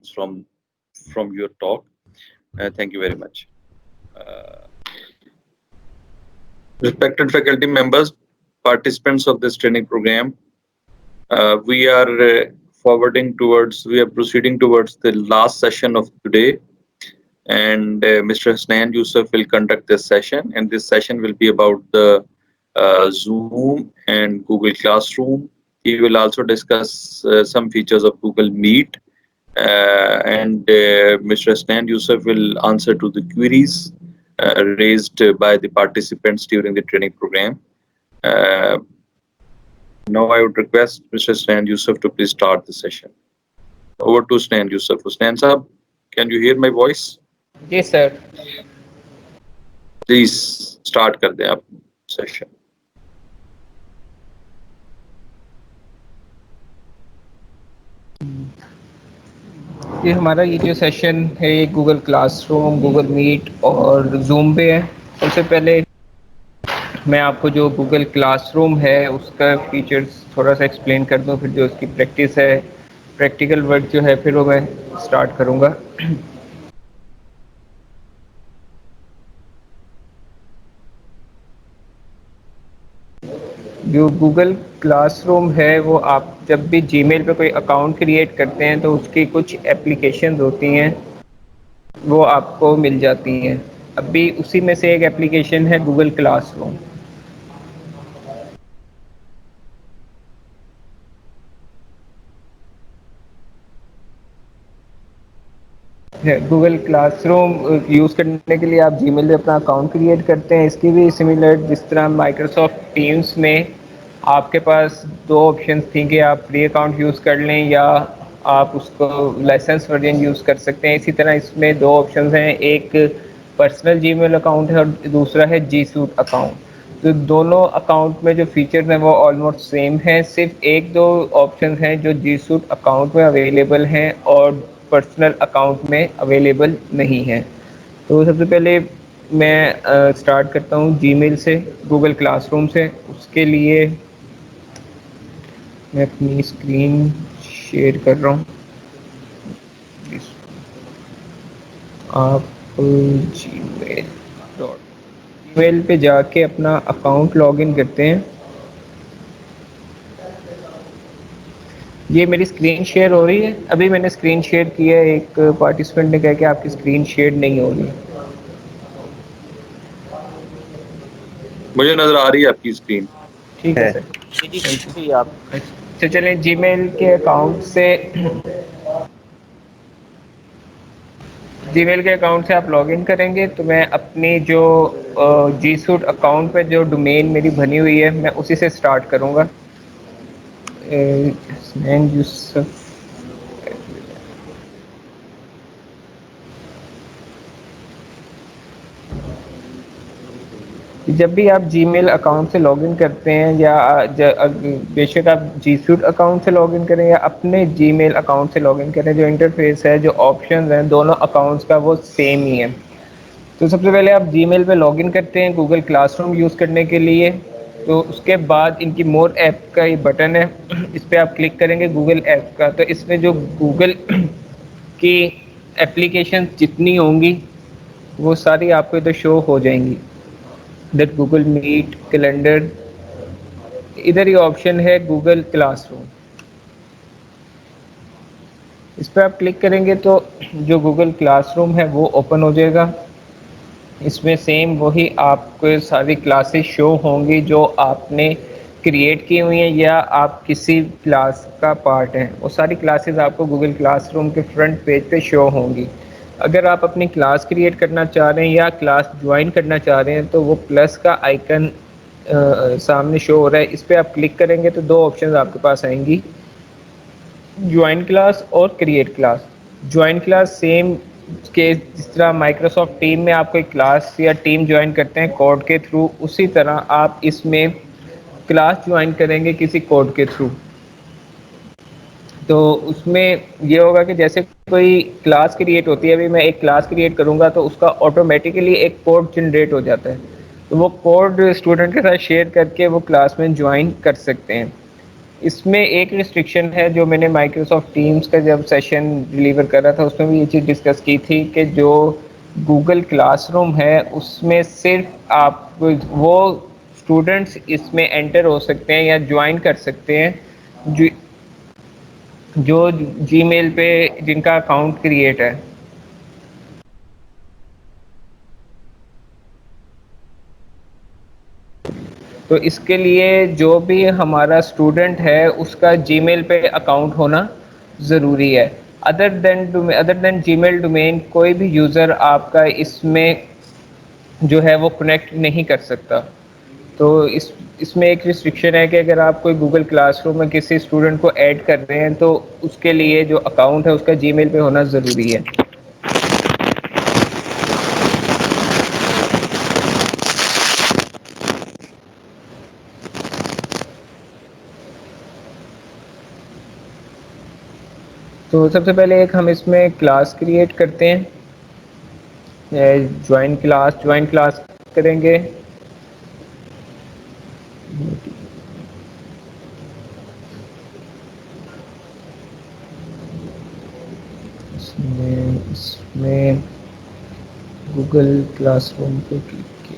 from your talk. Thank you very much. Uh, Respected faculty members, participants of this training program, we are we are proceeding towards the last session of today, and Mr. Hasnan Yusuf will conduct this session, and this session will be about the Zoom and Google Classroom. He will also discuss some features of Google Meet, and Mr. Hasnan Yusuf will answer to the queries raised by the participants during the training program. Uh, Now I would request Mr. Hasnan Yusuf to please start the session. Over to Hasnan Yusuf. Hasnan Sahab, can you hear my voice? G sir. Please start kar dein aap session. یہ ہمارا یہ جو session ہے یہ Google classroom, Google Meet اور Zoom پہ ہے. سب سے پہلے میں آپ کو جو گوگل کلاس روم ہے اس کا فیچرز تھوڑا سا ایکسپلین کر دوں، پھر جو اس کی پریکٹس ہے، پریکٹیکل ورک جو ہے پھر وہ میں اسٹارٹ کروں گا. جو گوگل کلاس روم ہے وہ آپ جب بھی جی میل پہ کوئی اکاؤنٹ کریٹ کرتے ہیں تو اس کی کچھ اپلیکیشنز ہوتی ہیں وہ آپ کو مل جاتی ہیں. ابھی اسی میں سے ایک اپلیکیشن ہے Google classroom. Google class room use کرنے کے لیے آپ جی میل پہ اپنا اکاؤنٹ کریٹ کرتے ہیں. اس کی بھی سملر جس طرح مائکروسافٹ ٹیمز میں آپ کے پاس دو آپشنس تھیں کہ آپ فری اکاؤنٹ یوز کر لیں یا آپ اس کو لائسنس ورژن یوز کر سکتے ہیں. اسی طرح اس میں دو آپشنز ہیں، ایک پرسنل جی میل اکاؤنٹ ہے اور دوسرا ہے جی سوٹ اکاؤنٹ. تو دونوں اکاؤنٹ میں جو فیچرز ہیں وہ آلموسٹ سیم ہیں، صرف ایک دو آپشنز ہیں جو جی سوٹ اکاؤنٹ میں اویلیبل ہیں اور پرسنل اکاؤنٹ میں اویلیبل نہیں ہیں. تو سب سے پہلے میں اسٹارٹ کرتا ہوں جی میل سے، گوگل کلاس روم سے. اس کے لیے میں اپنی اسکرین شیئر کر رہا ہوں. آپ جی میل پہ جا کے اپنا اکاؤنٹ لاگ ان کرتے ہیں. یہ میری اسکرین شیئر ہو رہی ہے. ابھی میں نے اسکرین شیئر کیا ہے، ایک پارٹیسپینٹ نے کہا کہ آپ کی اسکرین شیئر نہیں ہو رہی. مجھے نظر آ رہی ہے آپ کی اسکرین. ٹھیک ہے سر. جی آپ اچھا چلیں جی میل کے اکاؤنٹ سے جی میل کے اکاؤنٹ سے آپ لاگ ان کریں گے تو میں اپنی جو جی سوٹ اکاؤنٹ پہ جو ڈومین میری بنی ہوئی ہے میں اسی سے اسٹارٹ کروں گا. یوسف جب بھی آپ جی میل اکاؤنٹ سے لاگ ان کرتے ہیں یا بے شک آپ جی سوٹ اکاؤنٹ سے لاگ ان کریں یا اپنے جی میل اکاؤنٹ سے لاگ ان کریں، جو انٹرفیس ہے، جو آپشنز ہیں دونوں اکاؤنٹس کا وہ سیم ہی ہے. تو سب سے پہلے آپ جی میل پہ لاگ ان کرتے ہیں گوگل کلاس روم یوز کرنے کے لیے. تو اس کے بعد ان کی مور ایپ کا یہ بٹن ہے، اس پہ آپ کلک کریں گے گوگل ایپ کا. تو اس میں جو گوگل کی اپلیکیشن جتنی ہوں گی وہ ساری آپ کو ادھر شو ہو جائیں گی. دیٹ گوگل میٹ، کیلنڈر، ادھر یہ آپشن ہے گوگل کلاس روم. اس پہ آپ کلک کریں گے تو جو گوگل کلاس روم ہے وہ اوپن ہو جائے گا. اس میں سیم وہی آپ کو ساری کلاسز شو ہوں گی جو آپ نے کریٹ کی ہوئی ہیں یا آپ کسی کلاس کا پارٹ ہیں. وہ ساری کلاسز آپ کو گوگل کلاس روم کے فرنٹ پیج پہ شو ہوں گی. اگر آپ اپنی کلاس کریٹ کرنا چاہ رہے ہیں یا کلاس جوائن کرنا چاہ رہے ہیں تو وہ پلس کا آئیکن سامنے شو ہو رہا ہے، اس پہ آپ کلک کریں گے تو دو آپشنز آپ کے پاس آئیں گی، جوائن کلاس اور create class. Join class same کہ جس طرح مائکروسافٹ ٹیم میں آپ کوئی کلاس یا ٹیم جوائن کرتے ہیں کوڈ کے تھرو، اسی طرح آپ اس میں کلاس جوائن کریں گے کسی کوڈ کے تھرو. تو اس میں یہ ہوگا کہ جیسے کوئی کلاس کریٹ ہوتی ہے، ابھی میں ایک کلاس کریٹ کروں گا تو اس کا آٹومیٹیکلی ایک کوڈ جنریٹ ہو جاتا ہے. تو وہ کوڈ اسٹوڈنٹ کے ساتھ شیئر کر کے وہ کلاس میں جوائن کر سکتے ہیں. اس میں ایک ریسٹرکشن ہے جو میں نے مائکروسافٹ ٹیمز کا جب سیشن ڈلیور کر رہا تھا اس میں بھی یہ چیز ڈسکس کی تھی کہ جو گوگل کلاس روم ہے اس میں صرف آپ وہ اسٹوڈنٹس اس میں انٹر ہو سکتے ہیں یا جوائن کر سکتے ہیں جو جی میل پہ جن کا اکاؤنٹ کریٹ ہے. تو اس کے لیے جو بھی ہمارا اسٹوڈنٹ ہے اس کا جی میل پہ اکاؤنٹ ہونا ضروری ہے. ادر دین جی میل ڈومین کوئی بھی یوزر آپ کا اس میں جو ہے وہ کنیکٹ نہیں کر سکتا. تو اس میں ایک ریسٹرکشن ہے کہ اگر آپ کوئی گوگل کلاس روم میں کسی اسٹوڈنٹ کو ایڈ کر رہے ہیں تو اس کے لیے جو اکاؤنٹ ہے اس کا جی میل پہ ہونا ضروری ہے. تو سب سے پہلے ایک ہم اس میں کلاس کریٹ کرتے ہیں. جوائن کلاس کریں گے. اس میں گوگل کلاس روم پہ کلک کیا.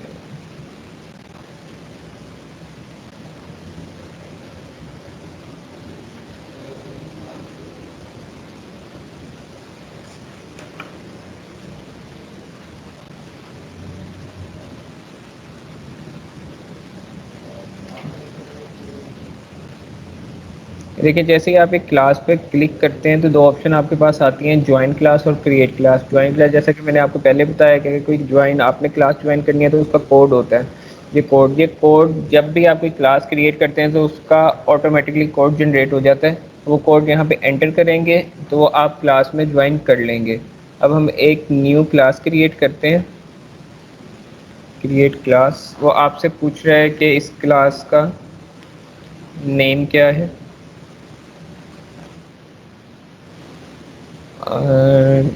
دیکھیں جیسے ہی آپ ایک کلاس پہ کلک کرتے ہیں تو دو آپشن آپ کے پاس آتی ہیں، جوائن کلاس اور کریٹ کلاس. جوائن کلاس جیسا کہ میں نے آپ کو پہلے بتایا کہ اگر کوئی آپ نے کلاس جوائن کرنی ہے تو اس کا کوڈ ہوتا ہے. یہ کوڈ جب بھی آپ کوئی کلاس کریٹ کرتے ہیں تو اس کا آٹومیٹکلی کوڈ جنریٹ ہو جاتا ہے. وہ کوڈ یہاں پہ انٹر کریں گے تو وہ آپ کلاس میں جوائن کر لیں گے. اب ہم ایک نیو کلاس کریٹ کرتے ہیں. کریٹ کلاس، وہ آپ سے پوچھ رہا ہے کہ اس کلاس کا نیم کیا ہے.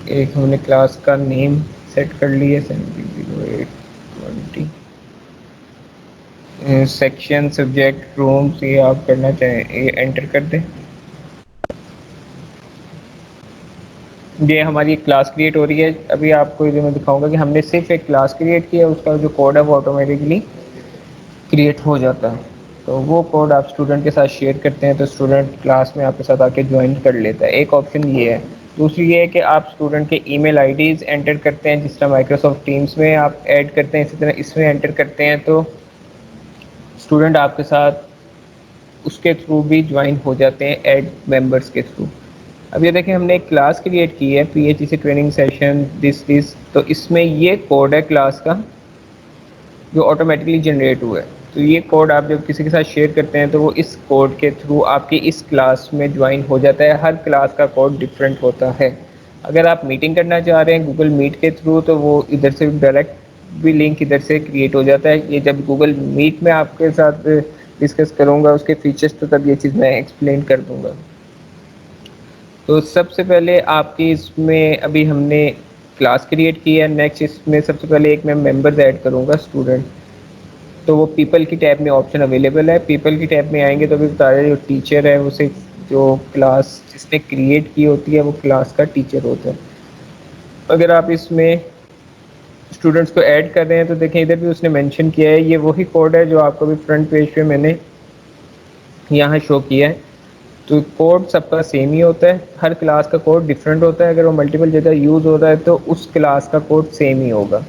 ایک ہم نے کلاس کا نیم سیٹ کر لی ہے 700820. سیکشن سبجیکٹ رومس یہ آپ کرنا چاہیں یہ انٹر کر دیں. یہ ہماری ایک کلاس کریٹ ہو رہی ہے. ابھی آپ کو میں دکھاؤں گا کہ ہم نے صرف ایک کلاس کریٹ کیا ہے، اس کا جو کوڈ ہے وہ آٹومیٹکلی کریٹ ہو جاتا ہے. تو وہ کوڈ آپ اسٹوڈنٹ کے ساتھ شیئر کرتے ہیں تو اسٹوڈنٹ کلاس میں آپ کے ساتھ آ کے جوائن کر لیتا ہے. ایک آپشن یہ ہے. دوسری یہ ہے کہ آپ اسٹوڈنٹ کے ای میل آئی ڈیز انٹر کرتے ہیں جس طرح مائکروسافٹ ٹیمس میں آپ ایڈ کرتے ہیں اسی طرح اس میں انٹر کرتے ہیں تو اسٹوڈنٹ آپ کے ساتھ اس کے تھرو بھی جوائن ہو جاتے ہیں ایڈ ممبرس کے تھرو. اب یہ دیکھیں ہم نے ایک کلاس کریٹ کی ہے پی ایچ ای سی ٹریننگ سیشن دس تو اس میں یہ کوڈ ہے کلاس کا جو آٹومیٹکلی جنریٹ ہوا ہے. تو یہ کوڈ آپ جب کسی کے ساتھ شیئر کرتے ہیں تو وہ اس کوڈ کے تھرو آپ کی اس کلاس میں جوائن ہو جاتا ہے. ہر کلاس کا کوڈ ڈفرینٹ ہوتا ہے. اگر آپ میٹنگ کرنا چاہ رہے ہیں گوگل میٹ کے تھرو تو وہ ادھر سے ڈائریکٹ بھی لنک ادھر سے کریٹ ہو جاتا ہے. یہ جب گوگل میٹ میں آپ کے ساتھ ڈسکس کروں گا اس کے فیچرس تو تب یہ چیز میں ایکسپلین کر دوں گا. تو سب سے پہلے آپ کی اس میں ابھی ہم نے کلاس کریٹ کی ہے. نیکسٹ اس میں سب سے پہلے ایک میں ممبرز ایڈ کروں گا اسٹوڈنٹ. تو وہ پیپل کی ٹیب میں آپشن اویلیبل ہے. پیپل کی ٹیب میں آئیں گے تو ابھی بتا رہے جو ٹیچر ہے اسے جو کلاس جس نے کریٹ کی ہوتی ہے وہ کلاس کا ٹیچر ہوتا ہے. اگر آپ اس میں اسٹوڈنٹس کو ایڈ کر رہے ہیں تو دیکھیں ادھر بھی اس نے مینشن کیا ہے یہ وہی کوڈ ہے جو آپ کو بھی فرنٹ پیج پہ میں نے یہاں شو کیا ہے. تو کوڈ سب کا سیم ہی ہوتا ہے. ہر کلاس کا کوڈ ڈفرینٹ ہوتا ہے. اگر وہ ملٹیپل جگہ یوز ہو رہا ہے تو اس کلاس کا کوڈ سیم ہی ہوگا.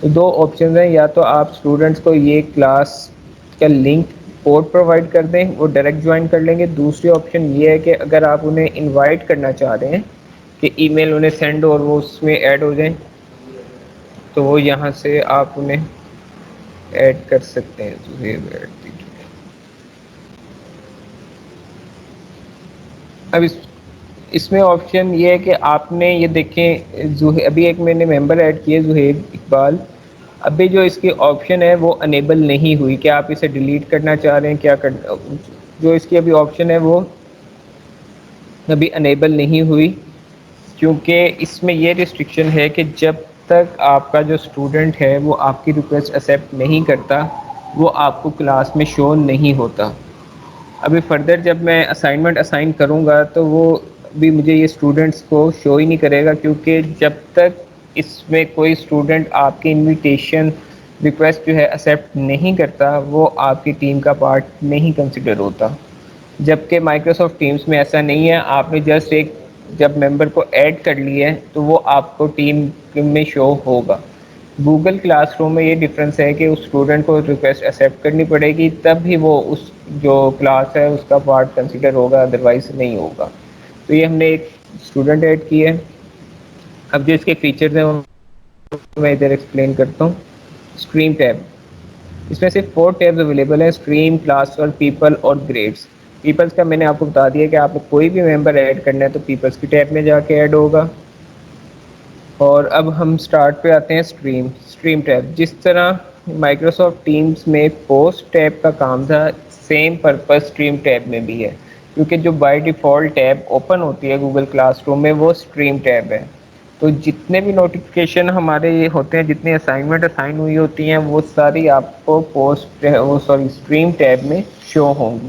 تو دو آپشنز ہیں، یا تو آپ اسٹوڈنٹس کو یہ کلاس کا لنک کوڈ پرووائڈ کر دیں وہ ڈائریکٹ جوائن کر لیں گے. دوسری آپشن یہ ہے کہ اگر آپ انہیں انوائٹ کرنا چاہ رہے ہیں کہ ای میل انہیں سینڈ اور وہ اس میں ایڈ ہو جائیں تو وہ یہاں سے آپ انہیں ایڈ کر سکتے ہیں. اب اس میں آپشن یہ ہے کہ آپ نے یہ دیکھیں ابھی ایک میں نے ممبر ایڈ کیے زہیب اقبال. ابھی جو اس کی آپشن ہے وہ انیبل نہیں ہوئی کہ آپ اسے ڈیلیٹ کرنا چاہ رہے ہیں کیا کرنا. جو اس کی ابھی آپشن ہے وہ ابھی انیبل نہیں ہوئی کیونکہ اس میں یہ ریسٹرکشن ہے کہ جب تک آپ کا جو اسٹوڈنٹ ہے وہ آپ کی ریکویسٹ ایکسیپٹ نہیں کرتا وہ آپ کو کلاس میں شو نہیں ہوتا. ابھی فردر جب میں اسائنمنٹ اسائن کروں گا تو وہ بھی مجھے یہ اسٹوڈنٹس کو شو ہی نہیں کرے گا، کیونکہ جب تک اس میں کوئی اسٹوڈنٹ آپ کی انویٹیشن ریکویسٹ جو ہے ایکسیپٹ نہیں کرتا وہ آپ کی ٹیم کا پارٹ نہیں کنسیڈر ہوتا. جبکہ مائکروسافٹ ٹیمز میں ایسا نہیں ہے، آپ نے جسٹ ایک جب ممبر کو ایڈ کر لی ہے تو وہ آپ کو ٹیم میں شو ہوگا. گوگل کلاس روم میں یہ ڈفرینس ہے کہ اس اسٹوڈنٹ کو ریکویسٹ ایکسیپٹ کرنی پڑے گی، تب ہی وہ اس جو کلاس ہے اس کا پارٹ کنسیڈر ہوگا، ادروائز نہیں ہوگا. تو یہ ہم نے ایک اسٹوڈنٹ ایڈ کی ہے. اب جو اس کے فیچرز ہیں میں ادھر ایکسپلین کرتا ہوں. اسٹریم ٹیب، اس میں صرف 4 ٹیبز اویلیبل ہیں: اسٹریم، کلاس ورک، پیپل اور گریڈس. پیپلز کا میں نے آپ کو بتا دیا کہ آپ کو کوئی بھی ممبر ایڈ کرنا ہے تو پیپلز کی ٹیب میں جا کے ایڈ ہوگا. اور اب ہم اسٹارٹ پہ آتے ہیں اسٹریم ٹیب. جس طرح مائکروسافٹ ٹیمز میں پوسٹ ٹیب کا کام تھا، سیم پرپز اسٹریم ٹیب میں بھی ہے، کیونکہ جو بائی ڈیفالٹ ٹیب اوپن ہوتی ہے گوگل کلاس روم میں وہ اسٹریم ٹیب ہے. تو جتنے بھی نوٹیفکیشن ہمارے یہ ہوتے ہیں، جتنی اسائنمنٹ اسائن ہوئی ہوتی ہیں، وہ ساری آپ کو اسٹریم ٹیب میں شو ہوں گی.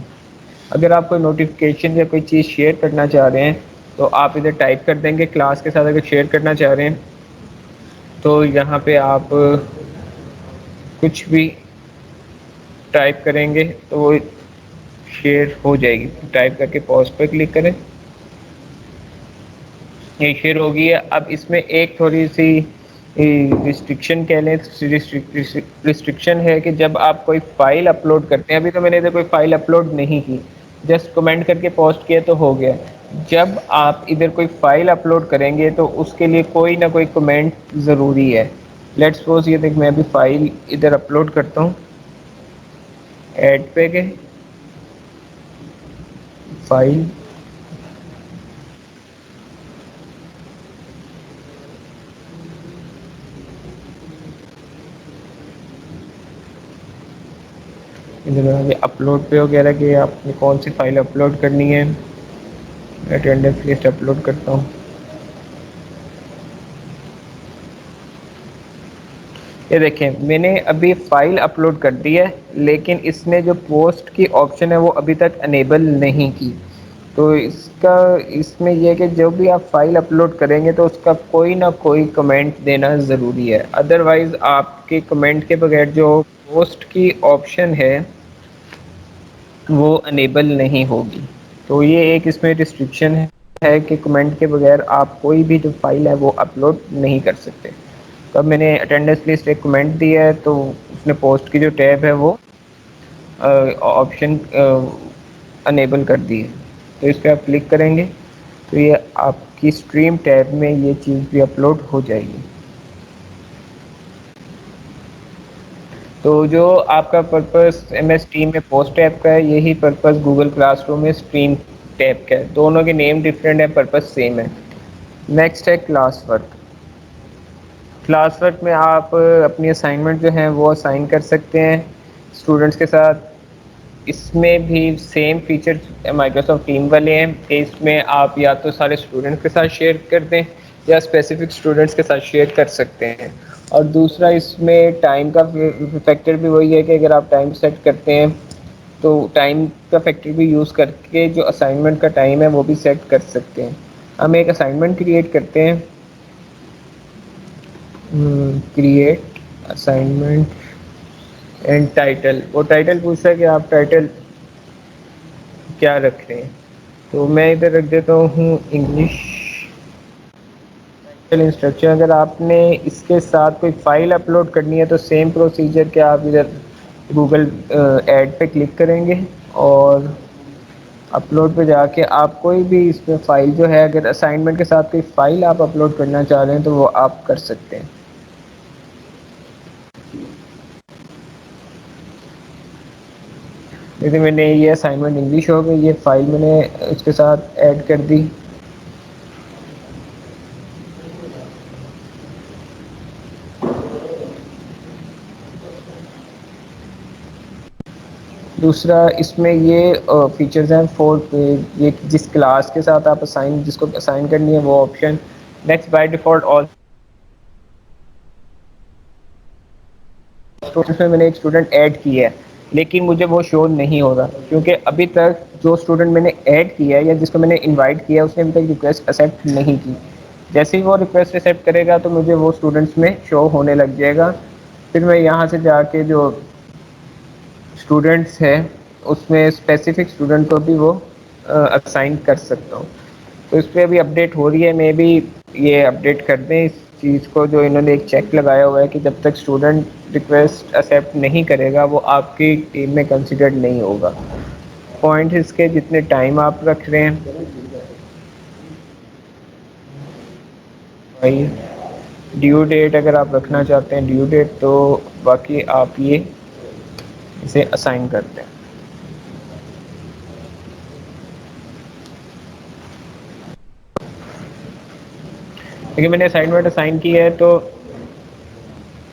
اگر آپ کوئی نوٹیفکیشن یا کوئی چیز شیئر کرنا چاہ رہے ہیں تو آپ ادھر ٹائپ کر دیں گے کلاس کے ساتھ. اگر شیئر کرنا چاہ رہے ہیں تو یہاں پہ آپ کچھ بھی ٹائپ کریں گے تو وہ شیئر ہو جائے گی. ٹائپ کر کے پاز پہ کلک کریں، یہ شیئر ہوگی ہے. اب اس میں ایک تھوڑی سی ریسٹرکشن کہہ لیں، ریسٹرکشن ہے کہ جب آپ کوئی فائل اپلوڈ کرتے ہیں، ابھی تو میں نے ادھر کوئی فائل اپلوڈ نہیں کی، جسٹ کمنٹ کر کے پوسٹ کیا تو ہو گیا. جب آپ ادھر کوئی فائل اپلوڈ کریں گے تو اس کے لیے کوئی نہ کوئی کمنٹ ضروری ہے. لیٹس سپوز یہ دیکھ میں ابھی فائل ادھر اپلوڈ کرتا ہوں، ایڈ پہ گئے، فائل، ادھر اپلوڈ پہ وغیرہ کہ آپ نے کون سی فائل اپلوڈ کرنی ہے. اٹینڈنس لسٹ اپلوڈ کرتا ہوں. یہ دیکھیں میں نے ابھی فائل اپلوڈ کر دی ہے، لیکن اس نے جو پوسٹ کی آپشن ہے وہ ابھی تک انیبل نہیں کی. تو اس میں یہ کہ جب بھی آپ فائل اپلوڈ کریں گے تو اس کا کوئی نہ کوئی کمنٹ دینا ضروری ہے. ادروائز آپ کے کمنٹ کے بغیر جو پوسٹ کی آپشن ہے وہ انیبل نہیں ہوگی. تو یہ ایک اس میں ریسٹرکشن ہے کہ کمنٹ کے بغیر آپ کوئی بھی جو فائل ہے وہ اپلوڈ نہیں کر سکتے. تو اب میں نے اٹینڈنس لسٹ ایک کمنٹ دیا ہے تو اس نے پوسٹ کی جو ٹیب ہے وہ آپشن انیبل کر دی ہے. تو اس پہ آپ کلک کریں گے تو یہ آپ کی اسٹریم ٹیب میں یہ چیز بھی اپلوڈ ہو جائے گی. تو جو آپ کا پرپز ایم ایس ٹیم میں پوسٹ ایپ کا ہے، یہی پرپز گوگل کلاس روم میں اسٹریم ٹیب کا ہے. دونوں کے نیم ڈفرینٹ ہیں، پرپز سیم ہے. نیکسٹ ہے کلاس ورک. کلاس ورک میں آپ اپنی اسائنمنٹ جو ہیں وہ اسائن کر سکتے ہیں اسٹوڈنٹس کے ساتھ. اس میں بھی سیم فیچر مائکروسافٹ ٹیم والے ہیں کہ اس میں آپ یا تو سارے اسٹوڈنٹس کے ساتھ شیئر کر دیں یا اسپیسیفک اسٹوڈنٹس کے ساتھ شیئر کر سکتے ہیں. اور دوسرا اس میں ٹائم کا فیکٹر بھی وہی ہے کہ اگر آپ ٹائم سیٹ کرتے ہیں تو ٹائم کا فیکٹر بھی یوز کر کے جو اسائنمنٹ کا ٹائم ہے وہ بھی سیٹ کر سکتے ہیں. ہم ایک اسائنمنٹ کریٹ کرتے ہیں، کریٹ اسائنمنٹ اینڈ ٹائٹل. وہ ٹائٹل پوچھتا ہے کہ آپ ٹائٹل کیا رکھ رہے ہیں، تو میں ادھر رکھ دیتا ہوں انگلش انسٹرکشن. اگر آپ نے اس کے ساتھ کوئی فائل اپلوڈ کرنی ہے تو سیم پروسیجر کہ آپ ادھر گوگل ایڈ پہ کلک کریں گے اور اپلوڈ پہ جا کے آپ کوئی بھی اس میں فائل جو ہے، اگر اسائنمنٹ کے ساتھ کوئی فائل آپ اپلوڈ کرنا چاہ رہے ہیں تو وہ آپ کر سکتے ہیں. جیسے میں نے یہ اسائنمنٹ انگلش ہو گئی، یہ فائل میں نے اس کے ساتھ ایڈ کر دی. دوسرا اس میں یہ فیچرز ہیں یہ جس کلاس کے ساتھ آپ جس کو اسائن کرنی ہے وہ آپشن. نیکسٹ بائی ڈیفالٹ آل میں نے ایک اسٹوڈنٹ ایڈ کی ہے لیکن مجھے وہ شو نہیں ہو رہا کیونکہ ابھی تک جو اسٹوڈنٹ میں نے ایڈ کیا ہے یا جس کو میں نے انوائٹ کیا ہے اس نے ابھی تک ریکویسٹ ایکسیپٹ نہیں کی. جیسے ہی وہ ریکویسٹ ایکسیپٹ کرے گا تو مجھے وہ اسٹوڈنٹس میں شو ہونے لگ جائے گا. پھر میں یہاں سے جا کے جو اسٹوڈنٹس ہیں اس میں اسپیسیفک اسٹوڈنٹ کو بھی وہ اسائن کر سکتا ہوں. تو اس پہ ابھی اپڈیٹ ہو رہی ہے, میں بھی یہ اپڈیٹ کر دیں اس چیز کو. جو انہوں نے ایک چیک لگایا ہوا ہے کہ جب تک اسٹوڈنٹ ریکویسٹ ایکسیپٹ نہیں کرے گا وہ آپ کی ٹیم میں کنسیڈرڈ نہیں ہوگا. پوائنٹ اس کے جتنے ٹائم آپ رکھ رہے ہیں بھائی, ڈیو ڈیٹ اگر آپ رکھنا چاہتے ہیں ڈیو ڈیٹ, تو باقی آپ یہ اسے اسائن کرتے ہیں. لیکن میں نے اسائنمنٹ اسائن کی ہے تو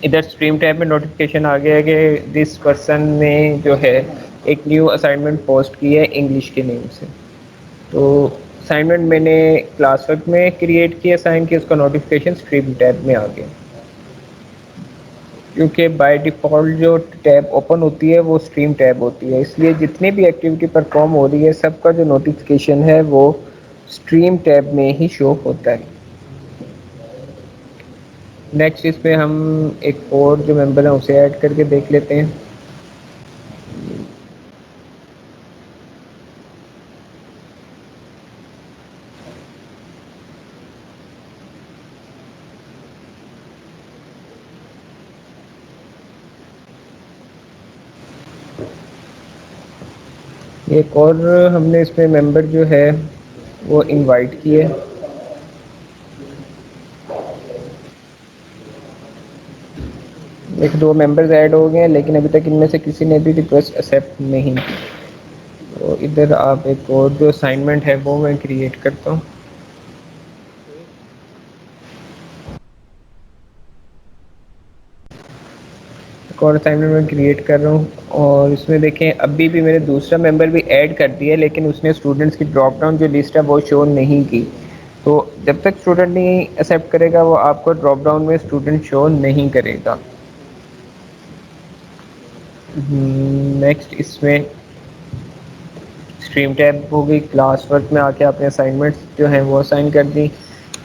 ادھر اسٹریم ٹیب میں نوٹیفکیشن آ گیا ہے کہ دس پرسن نے جو ہے ایک نیو اسائنمنٹ پوسٹ کی ہے انگلش کے نیم سے. تو اسائنمنٹ میں نے کلاس ورک میں کریٹ کیا اسائن کی, اس کا نوٹیفکیشن اسٹریم ٹیب میں آ گیا. کیونکہ بائی ڈیفالٹ جو ٹیب اوپن ہوتی ہے وہ اسٹریم ٹیب ہوتی ہے, اس لیے جتنی بھی ایکٹیویٹی پرفارم ہو رہی ہے سب کا جو نوٹیفکیشن ہے وہ اسٹریم ٹیب میں ہی شو ہوتا ہے. نیکسٹ اس پہ ہم ایک اور جو ممبر ہیں اسے ایڈ کر کے دیکھ لیتے ہیں. ایک اور ہم نے اس میں ممبر جو ہے وہ انوائٹ کیے. ایک دو ممبرز ایڈ ہو گئے ہیں لیکن ابھی تک ان میں سے کسی نے بھی ریکویسٹ ایکسیپٹ نہیں کی. تو ادھر آپ ایک اور جو اسائنمنٹ ہے وہ میں کریٹ کرتا ہوں. ایک اور اسائنمنٹ میں کریٹ کر رہا ہوں, اور اس میں دیکھیں ابھی بھی میں نے دوسرا ممبر بھی ایڈ کر دیا ہے لیکن اس نے اسٹوڈنٹس کی ڈراپ ڈاؤن جو لسٹ ہے وہ شو نہیں کی. تو جب تک اسٹوڈنٹ نہیں ایکسیپٹ کرے گا وہ آپ کو ڈراپ ڈاؤن میں اسٹوڈنٹ شو نہیں کرے گا. نیکسٹ اس میں اسٹریم ٹیب ہو گئی. کلاس ورک میں آ کے آپ نے اسائنمنٹس جو ہیں وہ اسائن کر دی.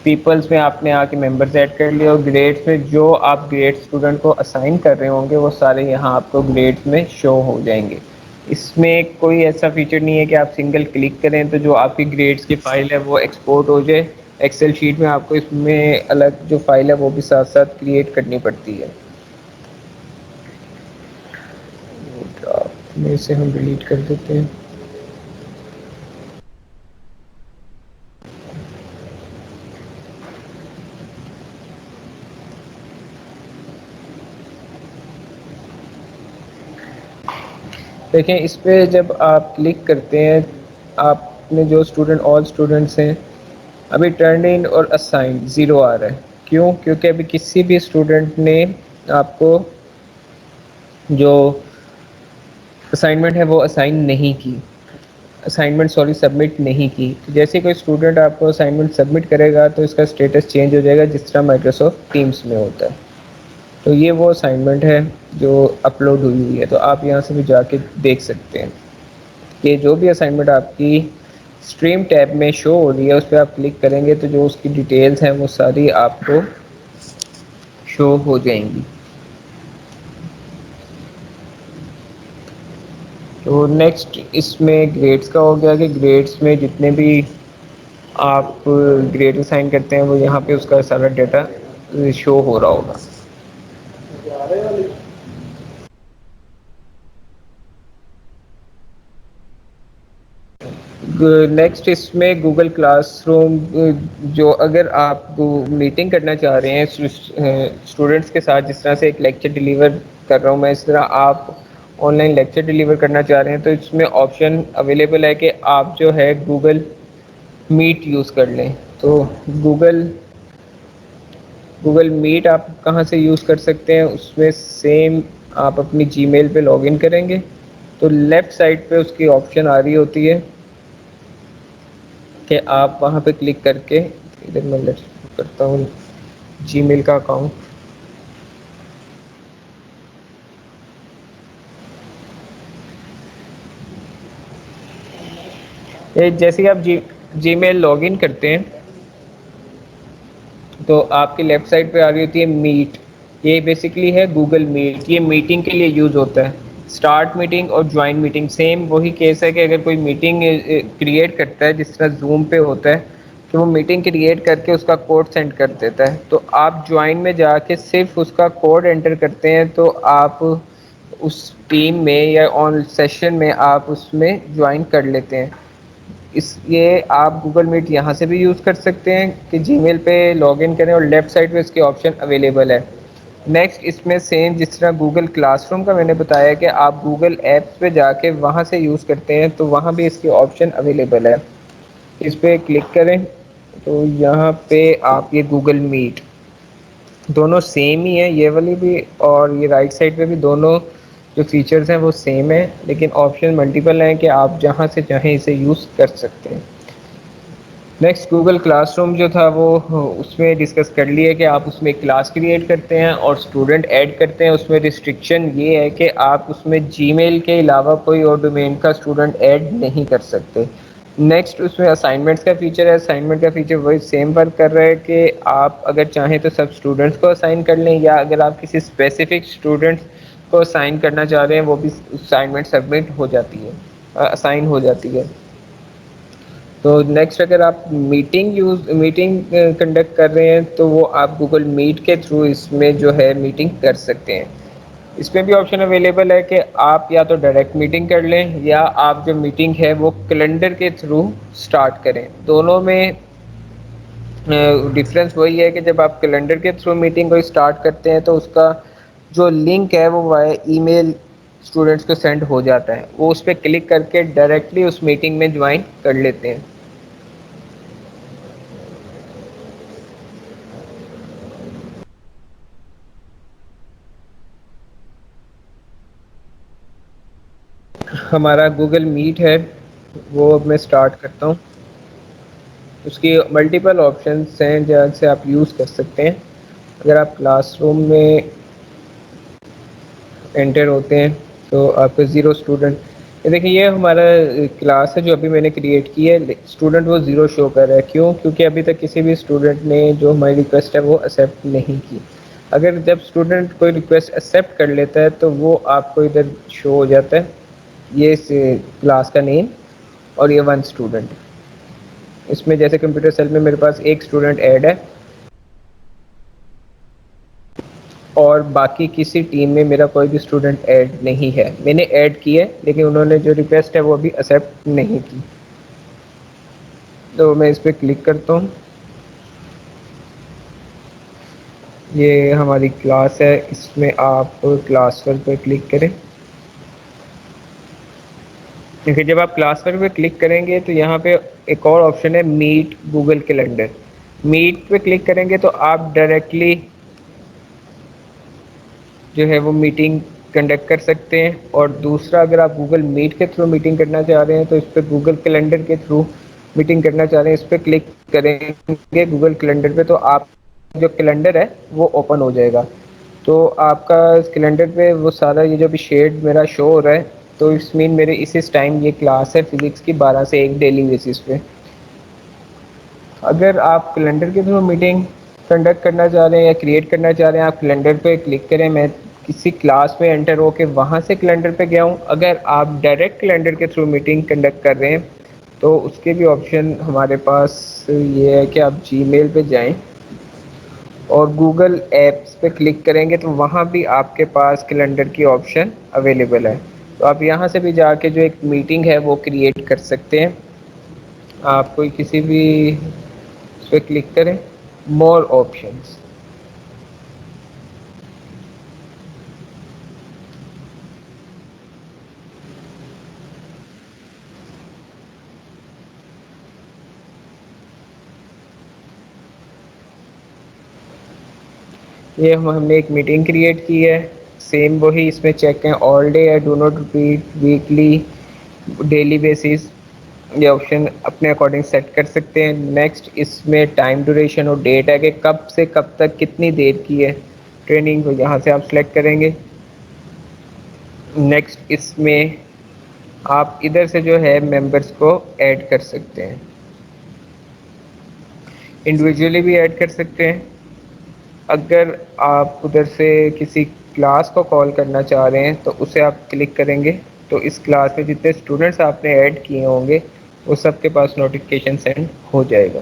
پیپلس میں آپ نے آ کے ممبرس ایڈ کر لیا, اور گریڈس میں جو آپ گریڈ اسٹوڈنٹ کو اسائن کر رہے ہوں گے وہ سارے یہاں آپ کو گریڈس میں شو ہو جائیں گے. اس میں کوئی ایسا فیچر نہیں ہے کہ آپ سنگل کلک کریں تو جو آپ کی گریڈس کی فائل ہے وہ ایکسپورٹ ہو جائے. ایکسل شیٹ میں آپ کو اس میں الگ جو فائل ہے وہ بھی ساتھ ساتھ کریٹ کرنی پڑتی ہے. میں اسے ہم ڈیلیٹ کر دیتے ہیں. دیکھیں اس پہ جب آپ کلک کرتے ہیں آپ نے جو اسٹوڈنٹ آل اسٹوڈنٹس ہیں ابھی ٹرن ان اور اسائن زیرو آ رہا ہے. کیوں؟ کیونکہ ابھی کسی بھی اسٹوڈنٹ نے آپ کو جو اسائنمنٹ ہے وہ اسائن نہیں کی, اسائنمنٹ سبمٹ نہیں کی. جیسے کوئی اسٹوڈنٹ آپ کو اسائنمنٹ سبمٹ کرے گا تو اس کا اسٹیٹس چینج ہو جائے گا جس طرح مائکروسافٹ ٹیمس میں ہوتا ہے. تو یہ وہ اسائنمنٹ ہے جو اپلوڈ ہوئی ہوئی ہے, تو آپ یہاں سے بھی جا کے دیکھ سکتے ہیں کہ جو بھی اسائنمنٹ آپ کی اسٹریم ٹیب میں شو ہو رہی ہے اس پہ آپ کلک کریں گے تو جو اس کی ڈیٹیلز ہیں وہ ساری آپ کو شو ہو جائیں گی. تو نیکسٹ اس میں گریڈس کا ہو گیا کہ گریڈس میں جتنے بھی آپ گریڈ اسائن کرتے ہیں وہ یہاں پہ اس کا سارا ڈیٹا شو ہو رہا ہوگا. نیکسٹ اس میں گوگل کلاس روم, جو اگر آپ میٹنگ کرنا چاہ رہے ہیں اسٹوڈنٹس کے ساتھ, جس طرح سے ایک لیکچر ڈلیور کر رہا ہوں میں اس طرح آپ آن لائن لیکچر ڈلیور کرنا چاہ رہے ہیں تو اس میں آپشن اویلیبل ہے کہ آپ جو ہے گوگل میٹ یوز کر لیں. تو گوگل میٹ آپ کہاں سے یوز کر سکتے ہیں, اس میں سیم آپ اپنی جی میل پہ لاگ ان کریں گے تو لیفٹ سائڈ پہ اس کی آپشن آ رہی ہوتی ہے کہ آپ وہاں پہ کلک کر کے, ادھر میں کرتا ہوں جی میل کا اکاؤنٹ, جیسے آپ جی میل لاگ ان کرتے ہیں تو آپ کی لیفٹ سائڈ پہ آ رہی ہوتی ہے میٹ. یہ بیسکلی ہے گوگل میٹ. یہ میٹنگ کے لیے یوز ہوتا ہے. اسٹارٹ میٹنگ اور جوائن میٹنگ سیم وہی کیس ہے کہ اگر کوئی میٹنگ کریٹ کرتا ہے جس طرح زوم پہ ہوتا ہے کہ وہ میٹنگ کریٹ کر کے اس کا کوڈ سینڈ کر دیتا ہے, تو آپ جوائن میں جا کے صرف اس کا کوڈ انٹر کرتے ہیں تو آپ اس ٹیم میں یا آن سیشن میں آپ اس میں جوائن کر لیتے ہیں. اس یہ آپ گوگل میٹ یہاں سے بھی یوز کر سکتے ہیں کہ جی میل پہ لاگ ان کریں اور لیفٹ سائڈ پہ اس کی آپشن اویلیبل ہے. نیکسٹ اس میں سیم جس طرح گوگل کلاس روم کا میں نے بتایا کہ آپ گوگل ایپس پہ جا کے وہاں سے یوز کرتے ہیں تو وہاں بھی اس کی آپشن اویلیبل ہے. اس پہ کلک کریں تو یہاں پہ آپ یہ گوگل میٹ دونوں سیم ہی ہیں, یہ والی بھی اور یہ رائٹ سائڈ پہ بھی دونوں جو فیچرز ہیں وہ سیم ہیں, لیکن آپشن ملٹیپل ہیں کہ آپ جہاں سے چاہیں اسے یوز کر سکتے ہیں. نیکسٹ گوگل کلاس روم جو تھا وہ اس میں ڈسکس کر لیے کہ آپ اس میں ایک کلاس کریٹ کرتے ہیں اور اسٹوڈنٹ ایڈ کرتے ہیں. اس میں ریسٹرکشن یہ ہے کہ آپ اس میں جی میل کے علاوہ کوئی اور ڈومین کا اسٹوڈنٹ ایڈ نہیں کر سکتے. نیکسٹ اس میں اسائنمنٹس کا فیچر ہے. اسائنمنٹ کا فیچر وہی سیم ورک کر رہا ہے کہ آپ اگر چاہیں تو سب اسٹوڈنٹس کو اسائن کر لیں, یا اگر آپ کسی اسپیسیفک اسٹوڈنٹس کو اسائن کرنا چاہ رہے ہیں وہ بھی اسائنمنٹ سبمٹ ہو جاتی ہے, اسائن ہو جاتی ہے. تو نیکسٹ اگر آپ میٹنگ کنڈکٹ کر رہے ہیں تو وہ آپ گوگل میٹ کے تھرو اس میں جو ہے میٹنگ کر سکتے ہیں. اس میں بھی آپشن اویلیبل ہے کہ آپ یا تو ڈائریکٹ میٹنگ کر لیں یا آپ جو میٹنگ ہے وہ کیلنڈر کے تھرو اسٹارٹ کریں. دونوں میں ڈفرینس وہی ہے کہ جب آپ کیلنڈر کے تھرو میٹنگ کو اسٹارٹ کرتے ہیں تو اس کا جو لنک ہے وہ وائے ای میل اسٹوڈنٹس کو سینڈ ہو جاتا ہے, وہ اس پہ کلک کر کے ڈائریکٹلی اس میٹنگ میں جوائن کر لیتے ہیں. ہمارا گوگل میٹ ہے وہ اب میں اسٹارٹ کرتا ہوں. اس کی ملٹیپل آپشنس ہیں جہاں سے آپ یوز کر سکتے ہیں. اگر آپ کلاس روم میں انٹر ہوتے ہیں تو آپ کے زیرو اسٹوڈنٹ دیکھیے یہ ہمارا کلاس ہے جو ابھی میں نے کریٹ کی ہے. اسٹوڈنٹ وہ زیرو شو کر رہا ہے, کیوں؟ کیونکہ ابھی تک کسی بھی اسٹوڈنٹ نے جو ہماری ریکویسٹ ہے وہ ایکسیپٹ نہیں کی. اگر جب اسٹوڈنٹ کوئی ریکویسٹ ایکسیپٹ کر لیتا ہے تو وہ آپ کو ادھر شو ہو جاتا ہے یہ کلاس کا نیم اور یہ 1 اسٹوڈنٹ. اس میں جیسے کمپیوٹر سیل میں میرے پاس ایک اسٹوڈنٹ ایڈ ہے اور باقی کسی ٹیم میں میرا کوئی بھی اسٹوڈنٹ ایڈ نہیں ہے. میں نے ایڈ کی ہے لیکن انہوں نے جو ریکویسٹ ہے وہ ابھی ایکسیپٹ نہیں کی. تو میں اس پہ کلک کرتا ہوں. یہ ہماری کلاس ہے, اس میں آپ کلاس ورک پہ کلک کریں. کیونکہ جب آپ کلاس ورک پہ کلک کریں گے تو یہاں پہ ایک اور آپشن ہے میٹ گوگل کیلنڈر. میٹ پہ کلک کریں گے تو آپ ڈائریکٹلی جو ہے وہ میٹنگ کنڈکٹ کر سکتے ہیں. اور دوسرا اگر آپ گوگل میٹ کے تھرو میٹنگ کرنا چاہ رہے ہیں تو اس پہ گوگل کیلنڈر کے تھرو میٹنگ کرنا چاہ رہے ہیں اس پہ کلک کریں گے گوگل کیلنڈر پہ تو آپ جو کیلنڈر ہے وہ اوپن ہو جائے گا. تو آپ کا کیلنڈر پہ وہ سارا یہ جو بھی شیڈ میرا شو ہو رہا ہے تو اس مین میرے اس ٹائم یہ کلاس ہے فزکس کی 12 سے 1 ڈیلی بیسس پہ. اگر آپ کیلنڈر کے تھرو میٹنگ کنڈکٹ کرنا چاہ رہے ہیں یا کریٹ کرنا چاہ رہے ہیں آپ کیلنڈر پہ کلک کریں. میں کسی کلاس میں انٹر ہو کے وہاں سے کیلنڈر پہ گیا ہوں. اگر آپ ڈائریکٹ کیلنڈر کے تھرو میٹنگ کنڈکٹ کر رہے ہیں تو اس کے بھی آپشن ہمارے پاس یہ ہے کہ آپ جی میل پہ جائیں اور گوگل ایپس پہ کلک کریں گے تو وہاں بھی آپ کے پاس کیلنڈر کی آپشن اویلیبل ہے. تو آپ یہاں سے بھی جا کے جو ایک میٹنگ ہے وہ کریٹ کر سکتے ہیں. آپ کوئی کسی بھی اس پہ کلک کریں مور آپشنس. یہ ہم نے ایک میٹنگ کریٹ کی ہے. سیم وہی اس میں چیک ہے آل ڈے ہے do not repeat weekly daily basis. یہ آپشن اپنے اکارڈنگ سیٹ کر سکتے ہیں. نیکسٹ اس میں ٹائم ڈوریشن اور ڈیٹ ہے کہ کب سے کب تک کتنی دیر کی ہے ٹریننگ کو یہاں سے آپ سلیکٹ کریں گے. نیکسٹ اس میں آپ ادھر سے جو ہے ممبرس کو ایڈ کر سکتے ہیں، انڈیویجولی بھی ایڈ کر سکتے ہیں. اگر آپ ادھر سے کسی کلاس کو کال کرنا چاہ رہے ہیں تو اسے آپ کلک کریں گے تو اس کلاس میں جتنے اسٹوڈنٹس آپ نے ایڈ کیے ہوں گے وہ سب کے پاس نوٹیفکیشن سینڈ ہو جائے گا.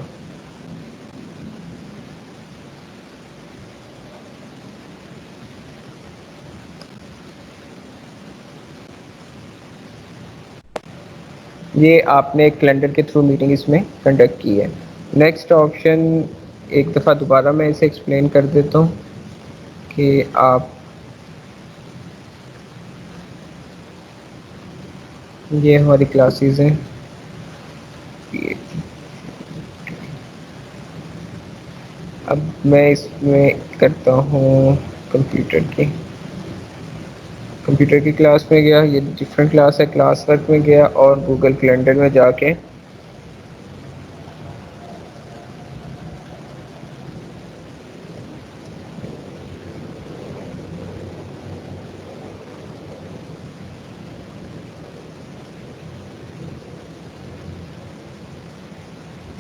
یہ آپ نے کیلنڈر کے تھرو میٹنگ اس میں کنڈکٹ کی ہے. نیکسٹ آپشن ایک دفعہ دوبارہ میں اسے ایکسپلین کر دیتا ہوں کہ آپ یہ ہماری کلاسز ہیں. اب میں اس میں کرتا ہوں کمپیوٹر کی کلاس میں گیا، یہ ڈفرینٹ کلاس ہے، کلاس ورک میں گیا اور گوگل کیلنڈر میں جا کے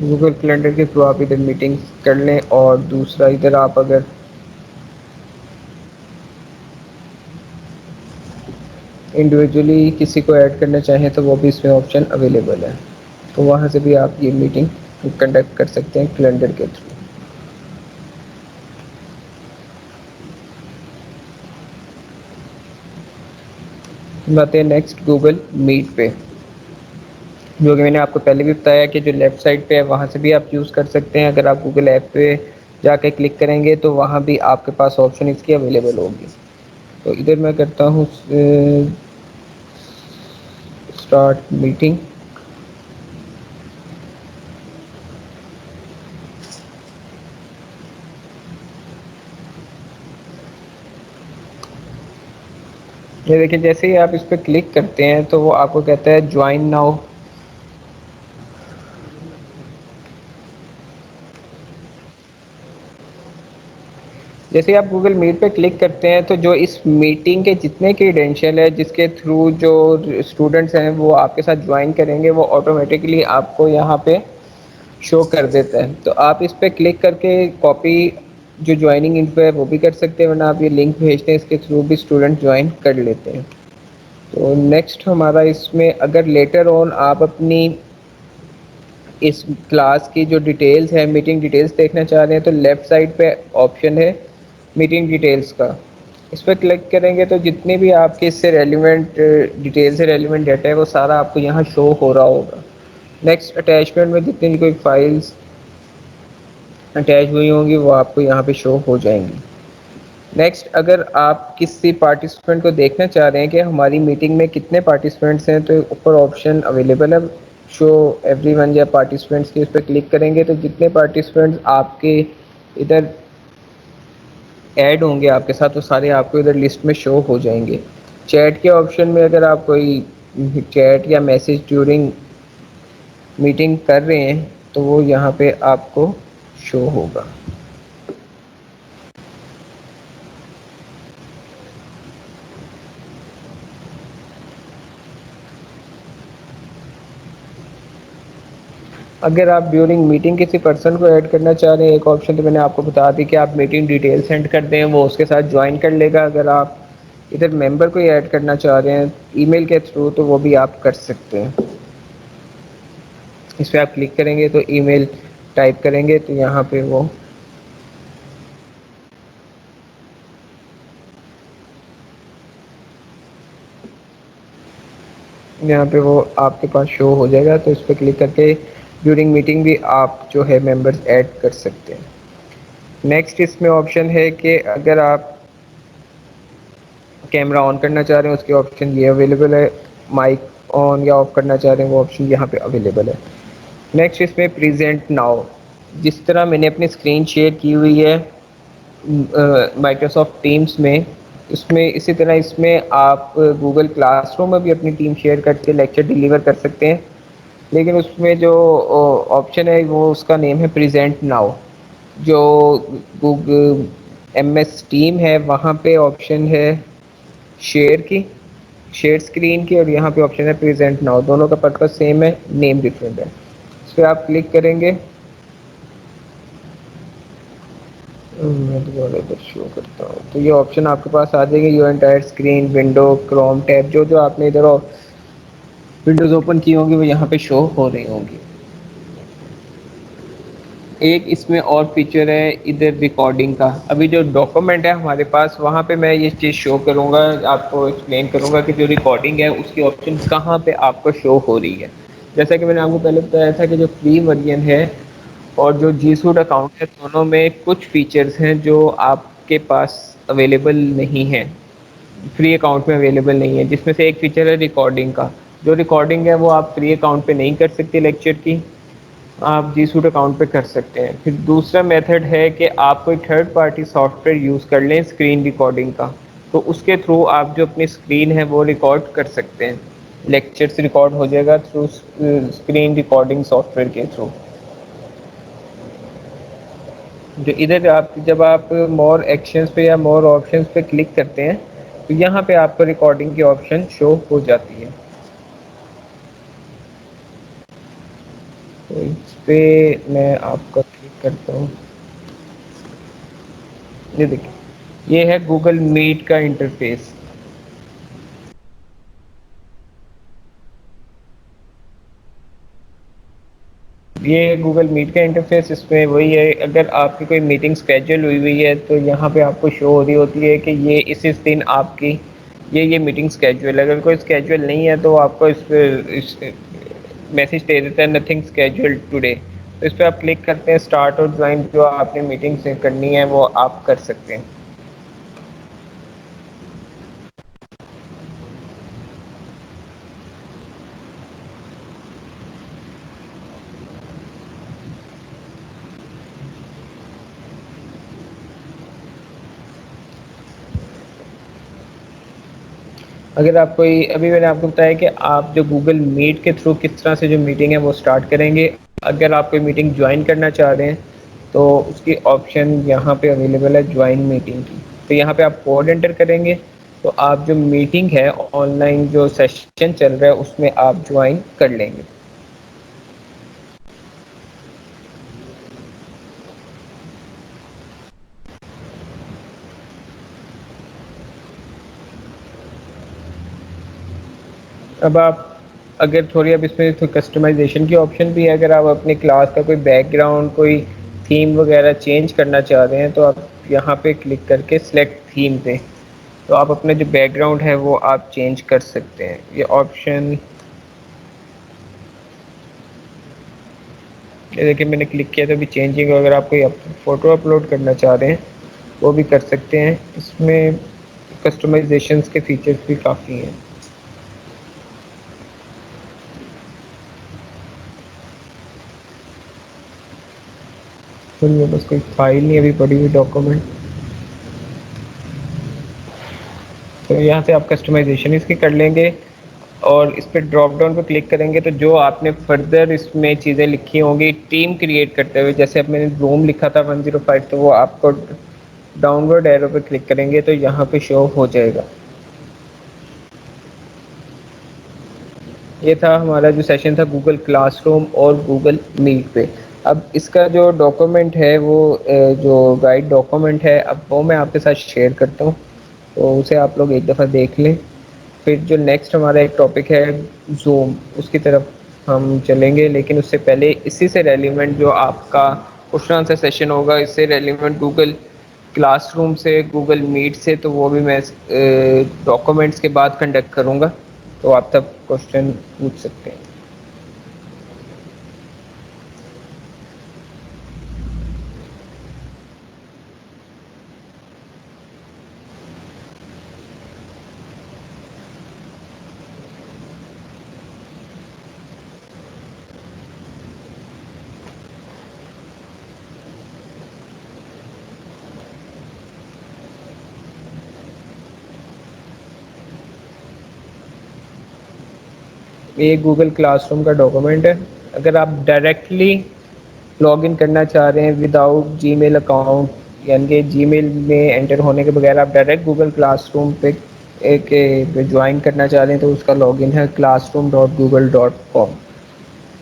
گوگل کیلنڈر کے تھرو آپ ادھر میٹنگ کر لیں. اور دوسرا ادھر آپ اگر انڈیویجولی کسی کو ایڈ کرنا چاہیں تو وہ بھی اس میں آپشن اویلیبل ہے، تو وہاں سے بھی آپ یہ میٹنگ کنڈکٹ کر سکتے ہیں کیلنڈر کے تھرو. باتیں نیکسٹ گوگل میٹ پہ، جو کہ میں نے آپ کو پہلے بھی بتایا کہ جو لیفٹ سائڈ پہ ہے وہاں سے بھی آپ یوز کر سکتے ہیں. اگر آپ گوگل ایپ پہ جا کے کلک کریں گے تو وہاں بھی آپ کے پاس آپشن اس کی اویلیبل ہوگی. تو ادھر میں کرتا ہوں اسٹارٹ میٹنگ. یہ دیکھیں جیسے ہی آپ اس پہ کلک کرتے ہیں تو وہ آپ کو کہتا ہے جوائن ناؤ. جیسے آپ گوگل میٹ پہ کلک کرتے ہیں تو جو اس میٹنگ کے جتنے کریڈینشیل ہے جس کے تھرو جو اسٹوڈنٹس ہیں وہ آپ کے ساتھ جوائن کریں گے وہ آٹومیٹکلی آپ کو یہاں پہ شو کر دیتا ہے. تو آپ اس پہ کلک کر کے کاپی جو جوائننگ انفو ہے وہ بھی کر سکتے ہیں، ورنہ آپ یہ لنک بھیجتے ہیں اس کے تھرو بھی اسٹوڈنٹ جوائن کر لیتے ہیں. تو نیکسٹ ہمارا اس میں اگر لیٹر آن آپ اپنی اس کلاس کی جو ڈیٹیلز ہے میٹنگ ڈیٹیلز دیکھنا چاہ رہے ہیں تو لیفٹ سائڈ پہ آپشن ہے میٹنگ ڈیٹیلز کا. اس پہ کلک کریں گے تو جتنے بھی آپ کے اس سے ریلیونٹ ڈیٹیل سے ریلیونٹ ڈیٹا ہے وہ سارا آپ کو یہاں شو ہو رہا ہوگا. نیکسٹ اٹیچمنٹ میں جتنی بھی کوئی فائلس اٹیچ ہوئی ہوں گی وہ آپ کو یہاں پہ شو ہو جائیں گی. نیکسٹ اگر آپ کسی پارٹیسپینٹ کو دیکھنا چاہ رہے ہیں کہ ہماری میٹنگ میں کتنے پارٹیسپینٹس ہیں تو اوپر آپشن اویلیبل ہے شو ایوری ون یا پارٹیسپینٹس کی. اس پہ کلک کریں گے تو جتنے پارٹیسپینٹس آپ کے ادھر ایڈ ہوں گے آپ کے ساتھ وہ سارے آپ کو ادھر لسٹ میں شو ہو جائیں گے. چیٹ کے آپشن میں اگر آپ کوئی چیٹ یا میسج ڈیورنگ میٹنگ کر رہے ہیں تو وہ یہاں پہ آپ کو شو ہوگا. اگر آپ ڈیورنگ میٹنگ کسی پرسن کو ایڈ کرنا چاہ رہے ہیں ایک آپشن تو میں نے آپ کو بتا دی کہ آپ میٹنگ ڈیٹیل سینڈ کر دیں وہ اس کے ساتھ جوائن کر لے گا. اگر آپ ادھر ممبر کو ایڈ کرنا چاہ رہے ہیں ای میل کے تھرو تو وہ بھی آپ کر سکتے ہیں. اس پہ آپ کلک کریں گے تو ای میل ٹائپ کریں گے تو یہاں پہ وہ یہاں پہ وہ آپ کے پاس شو ہو جائے گا. تو اس پہ کلک کر کے ڈیورنگ میٹنگ بھی آپ جو ہے ممبرس ایڈ کر سکتے ہیں. نیکسٹ اس میں آپشن ہے کہ اگر آپ کیمرہ آن کرنا چاہ رہے ہیں اس کے آپشن یہ اویلیبل ہے. مائک آن یا آف کرنا چاہ رہے ہیں وہ آپشن یہاں پہ اویلیبل ہے. نیکسٹ اس میں پریزنٹ ناؤ. جس طرح میں نے اپنی اسکرین شیئر کی ہوئی ہے مائکروسافٹ ٹیمس میں اس میں اسی طرح اس میں آپ گوگل کلاس روم میں بھی اپنی ٹیم شیئر کر کے لیکچر ڈلیور کر سکتے ہیں. لیکن اس میں جو آپشن ہے وہ اس کا نیم ہے پریزنٹ ناؤ. جو گوگل ایم ایس ٹیم ہے وہاں پہ آپشن ہے شیئر کی شیئر اسکرین کی، اور یہاں پہ آپشن ہے پریزنٹ ناؤ، دونوں کا پرپز سیم ہے، نیم ڈفرینٹ ہے. اس پہ آپ کلک کریں گے. میں دوبارہ ادھر شو کرتا ہوں تو یہ آپشن آپ کے پاس آ جائے گا، you entire screen window Chrome tab, جو آپ نے ادھر ونڈوز اوپن کی ہوں گی وہ یہاں پہ شو ہو رہی ہوں گی. ایک اس میں اور فیچر ہے ادھر ریکارڈنگ کا. ابھی جو ڈاکومنٹ ہے ہمارے پاس وہاں پہ میں یہ چیز شو کروں گا، آپ کو ایکسپلین کروں گا کہ جو ریکارڈنگ ہے اس کی آپشن کہاں پہ آپ کو شو ہو رہی ہے. جیسا کہ میں نے آپ کو پہلے بتایا تھا کہ جو فری ورژن ہے اور جو جی سوٹ اکاؤنٹ ہے دونوں میں کچھ فیچرز ہیں جو آپ کے پاس اویلیبل نہیں ہیں، فری اکاؤنٹ میں اویلیبل نہیں ہے. جس میں سے ایک فیچر ہے ریکارڈنگ کا. جو ریکارڈنگ ہے وہ آپ فری اکاؤنٹ پہ نہیں کر سکتے لیکچر کی، آپ جی سوٹ اکاؤنٹ پہ کر سکتے ہیں. پھر دوسرا میتھڈ ہے کہ آپ کوئی third party soft where use کر لیں اسکرین ریکارڈنگ کا، تو اس کے تھرو آپ جو اپنی اسکرین ہے وہ ریکارڈ کر سکتے ہیں. لیکچرس ریکارڈ ہو جائے گا through screen recording software کے تھرو. جو ادھر آپ جب آپ مور ایکشنس پہ یا مور آپشنس پہ کلک کرتے ہیں تو یہاں پہ آپ کو ریکارڈنگ کی آپشن شو ہو جاتی ہے. تو اس پہ میں آپ کا کلک کرتا ہوں. یہ دیکھیں یہ ہے گوگل میٹ کا انٹرفیس. یہ گوگل میٹ کا انٹرفیس. اس میں وہی ہے، اگر آپ کی کوئی میٹنگ اسکیجول ہوئی ہے تو یہاں پہ آپ کو شو ہو رہی ہوتی ہے کہ یہ اس دن آپ کی یہ میٹنگ اسکیجول ہے. اگر کوئی اسکیجول نہیں ہے تو آپ کو اس پہ میسج دے دیتا ہے نتھنگ اسکیجول ٹوڈے. تو اس پہ آپ کلک کرتے ہیں اسٹارٹ اور جوائن، جو آپ نے میٹنگ سے کرنی ہے وہ آپ کر سکتے ہیں. اگر آپ کوئی ابھی میں نے آپ کو بتایا کہ آپ جو گوگل میٹ کے تھرو کس طرح سے جو میٹنگ ہے وہ اسٹارٹ کریں گے. اگر آپ کوئی میٹنگ جوائن کرنا چاہ رہے ہیں تو اس کی آپشن یہاں پہ اویلیبل ہے جوائن میٹنگ کی. تو یہاں پہ آپ کوڈ انٹر کریں گے تو آپ جو میٹنگ ہے آن لائن جو سیشن چل رہا ہے اس میں آپ جوائن کر لیں گے. اب آپ اگر تھوڑی اب اس میں کسٹمائزیشن کی آپشن بھی ہے. اگر آپ اپنی کلاس کا کوئی بیک گراؤنڈ کوئی تھیم وغیرہ چینج کرنا چاہ رہے ہیں تو آپ یہاں پہ کلک کر کے سلیکٹ تھیم پہ تو آپ اپنا جو بیک گراؤنڈ ہے وہ آپ چینج کر سکتے ہیں. یہ آپشن دیکھیے میں نے کلک کیا تو ابھی چینجنگ. اگر آپ کوئی فوٹو اپلوڈ کرنا چاہ رہے ہیں وہ بھی کر سکتے ہیں. اس میں کسٹمائزیشنس کے فیچرز بھی کافی ہیں. بس کوئی فائل نہیں ابھی پڑی ہوئی ڈاکومنٹ. تو یہاں سے آپ کسٹمائزیشن اس کی کر لیں گے اور اس پہ ڈراپ ڈاؤن پہ کلک کریں گے تو جو آپ نے فردر اس میں چیزیں لکھی ہوں گی ٹیم کریٹ کرتے ہوئے، جیسے اب میں نے روم لکھا تھا 105 تو وہ آپ کو ڈاؤن ورڈ ایرو پہ کلک کریں گے تو یہاں پہ شو ہو جائے گا. یہ تھا ہمارا جو سیشن تھا گوگل کلاس روم اور گوگل میٹ پہ. اب اس کا جو ڈاکومنٹ ہے وہ جو گائڈ ڈاکومنٹ ہے اب وہ میں آپ کے ساتھ شیئر کرتا ہوں تو اسے آپ لوگ ایک دفعہ دیکھ لیں. پھر جو نیکسٹ ہمارا ایک ٹاپک ہے زوم، اس کی طرف ہم چلیں گے. لیکن اس سے پہلے اسی سے ریلیونٹ جو آپ کا کوشچن آنسر سیشن ہوگا اس سے ریلیونٹ گوگل کلاس روم سے گوگل میٹ سے، تو وہ بھی میں ڈاکومنٹس کے بعد کنڈکٹ کروں گا تو آپ تب کوشچن پوچھ سکتے ہیں. یہ گوگل کلاس روم کا ڈاکومنٹ ہے. اگر آپ ڈائریکٹلی لاگ ان کرنا چاہ رہے ہیں وداؤٹ جی میل اکاؤنٹ، یعنی کہ جی میل میں انٹر ہونے کے بغیر آپ ڈائریکٹ گوگل کلاس روم پہ ایک جوائن کرنا چاہ رہے ہیں تو اس کا لاگ ان ہے classroom.google.com،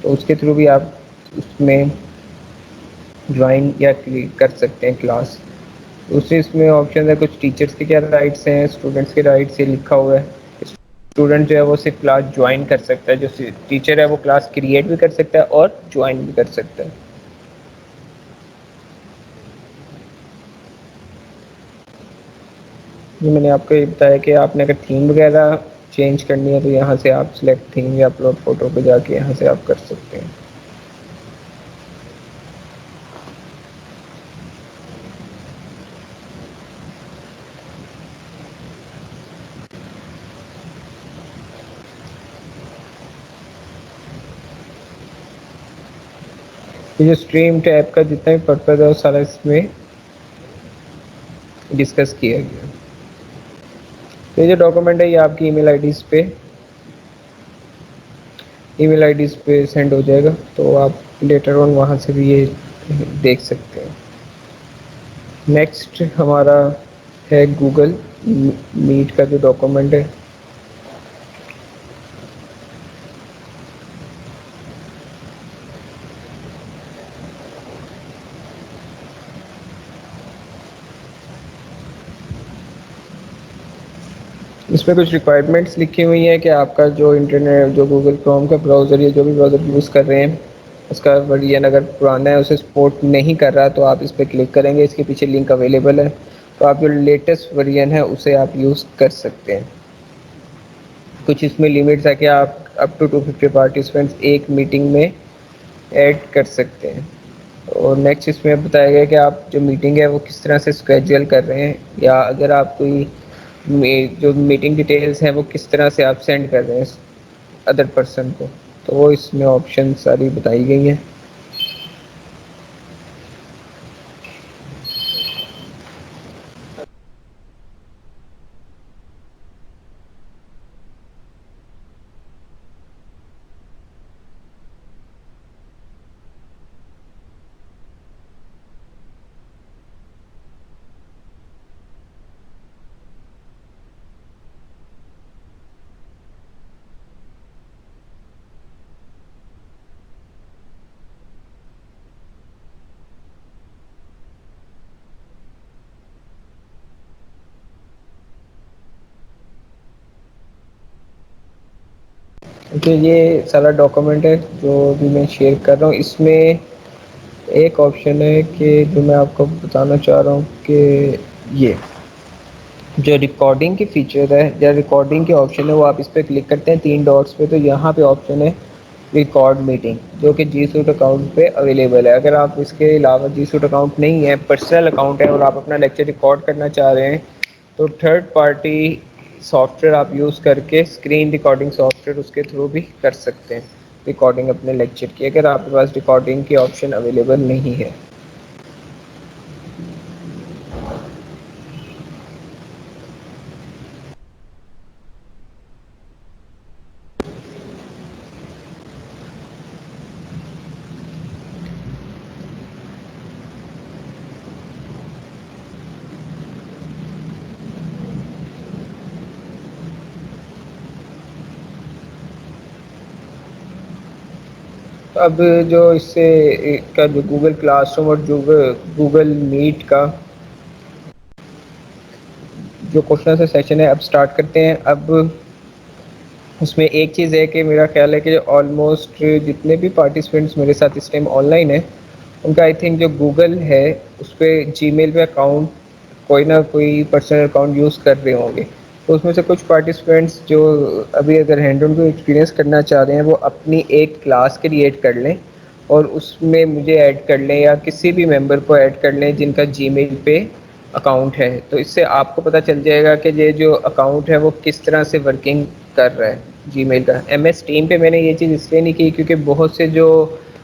تو اس کے تھرو بھی آپ اس میں جوائن یا کلک کر سکتے ہیں کلاس. دوسری اس میں آپشن ہے کچھ ٹیچرس کے کیا رائٹس ہیں، اسٹوڈنٹس کے رائٹس یہ لکھا ہوا ہے. اسٹوڈنٹ جو ہے وہ صرف کلاس جوائن کر سکتا ہے، جو ٹیچر ہے وہ کلاس کریٹ بھی کر سکتا ہے اور جوائن بھی کر سکتا ہے. جی میں نے آپ کو یہ بتایا کہ آپ نے اگر تھیم وغیرہ چینج کرنی ہے تو یہاں سے آپ سلیکٹ تھیم یا اپلوڈ فوٹو پہ جا کے یہاں سے آپ کر سکتے ہیں. یہ جو اسٹریم ٹیب کا جتنا بھی پرپز ہے وہ سارا اس میں ڈسکس کیا گیا. یہ جو ڈاکومنٹ ہے یہ آپ کی ای میل آئی ڈیز پہ سینڈ ہو جائے گا، تو آپ لیٹر آن وہاں سے بھی یہ دیکھ سکتے ہیں. نیکسٹ ہمارا ہے گوگل میٹ کا جو ڈاکومنٹ ہے. اس میں کچھ ریکوائرمنٹس لکھی ہوئی ہیں کہ آپ کا جو انٹرنیٹ جو گوگل کروم کا براؤزر یا جو بھی براؤزر یوز کر رہے ہیں اس کا ورژن اگر پرانا ہے اسے سپورٹ نہیں کر رہا تو آپ اس پہ کلک کریں گے، اس کے پیچھے لنک اویلیبل ہے، تو آپ جو لیٹسٹ ورژن ہے اسے آپ یوز کر سکتے ہیں. کچھ اس میں لمٹس ہے کہ آپ اپ ٹو 250 پارٹیسپینٹس ایک میٹنگ میں ایڈ کر سکتے ہیں. اور نیکسٹ اس میں بتایا گیا کہ آپ جو میٹنگ ہے وہ کس طرح سے اسکیجول کر رہے ہیں، یا اگر آپ کوئی جو میٹنگ ڈیٹیلس ہیں وہ کس طرح سے آپ سینڈ کر رہے ہیں ادر پرسن کو، تو وہ اس میں آپشن ساری بتائی گئی ہیں. یہ سارا ڈاکومنٹ ہے جو بھی میں شیئر کر رہا ہوں. اس میں ایک آپشن ہے کہ جو میں آپ کو بتانا چاہ رہا ہوں کہ یہ جو ریکارڈنگ کی فیچر ہے یا ریکارڈنگ کے آپشن ہے وہ آپ اس پہ کلک کرتے ہیں 3 ڈاٹس پہ، تو یہاں پہ آپشن ہے ریکارڈ میٹنگ جو کہ جی سوٹ اکاؤنٹ پہ اویلیبل ہے. اگر آپ اس کے علاوہ جی سوٹ اکاؤنٹ نہیں ہے، پرسنل اکاؤنٹ ہے اور آپ اپنا لیکچر ریکارڈ کرنا چاہ رہے ہیں تو تھرڈ پارٹی سافٹ ویئر آپ یوز کر کے اسکرین ریکارڈنگ سافٹ ویئر اس کے تھرو بھی کر سکتے ہیں ریکارڈنگ اپنے لیکچر کی، اگر آپ کے پاس ریکارڈنگ کی آپشن اویلیبل نہیں ہے. اب جو اس سے کا جو گوگل کلاس روم اور جو گوگل میٹ کا جو کوشچن سے سیشن ہے اب سٹارٹ کرتے ہیں. اب اس میں ایک چیز ہے کہ میرا خیال ہے کہ آلموسٹ جتنے بھی پارٹیسپینٹس میرے ساتھ اس ٹائم آن لائن ہیں ان کا آئی تھنک جو گوگل ہے اس پہ جی میل پہ اکاؤنٹ کوئی نہ کوئی پرسنل اکاؤنٹ یوز کر رہے ہوں گے. تو اس میں سے کچھ پارٹیسپینٹس جو ابھی اگر ہینڈ آن کو ایکسپیرینس کرنا چاہ رہے ہیں وہ اپنی ایک کلاس کریٹ کر لیں اور اس میں مجھے ایڈ کر لیں یا کسی بھی ممبر کو ایڈ کر لیں جن کا جی میل پہ اکاؤنٹ ہے. تو اس سے آپ کو پتہ چل جائے گا کہ یہ جو اکاؤنٹ ہے وہ کس طرح سے ورکنگ کر رہا ہے. جی میل کا ایم ایس ٹیم پہ میں نے یہ چیز اس لیے نہیں کی کیونکہ بہت سے جو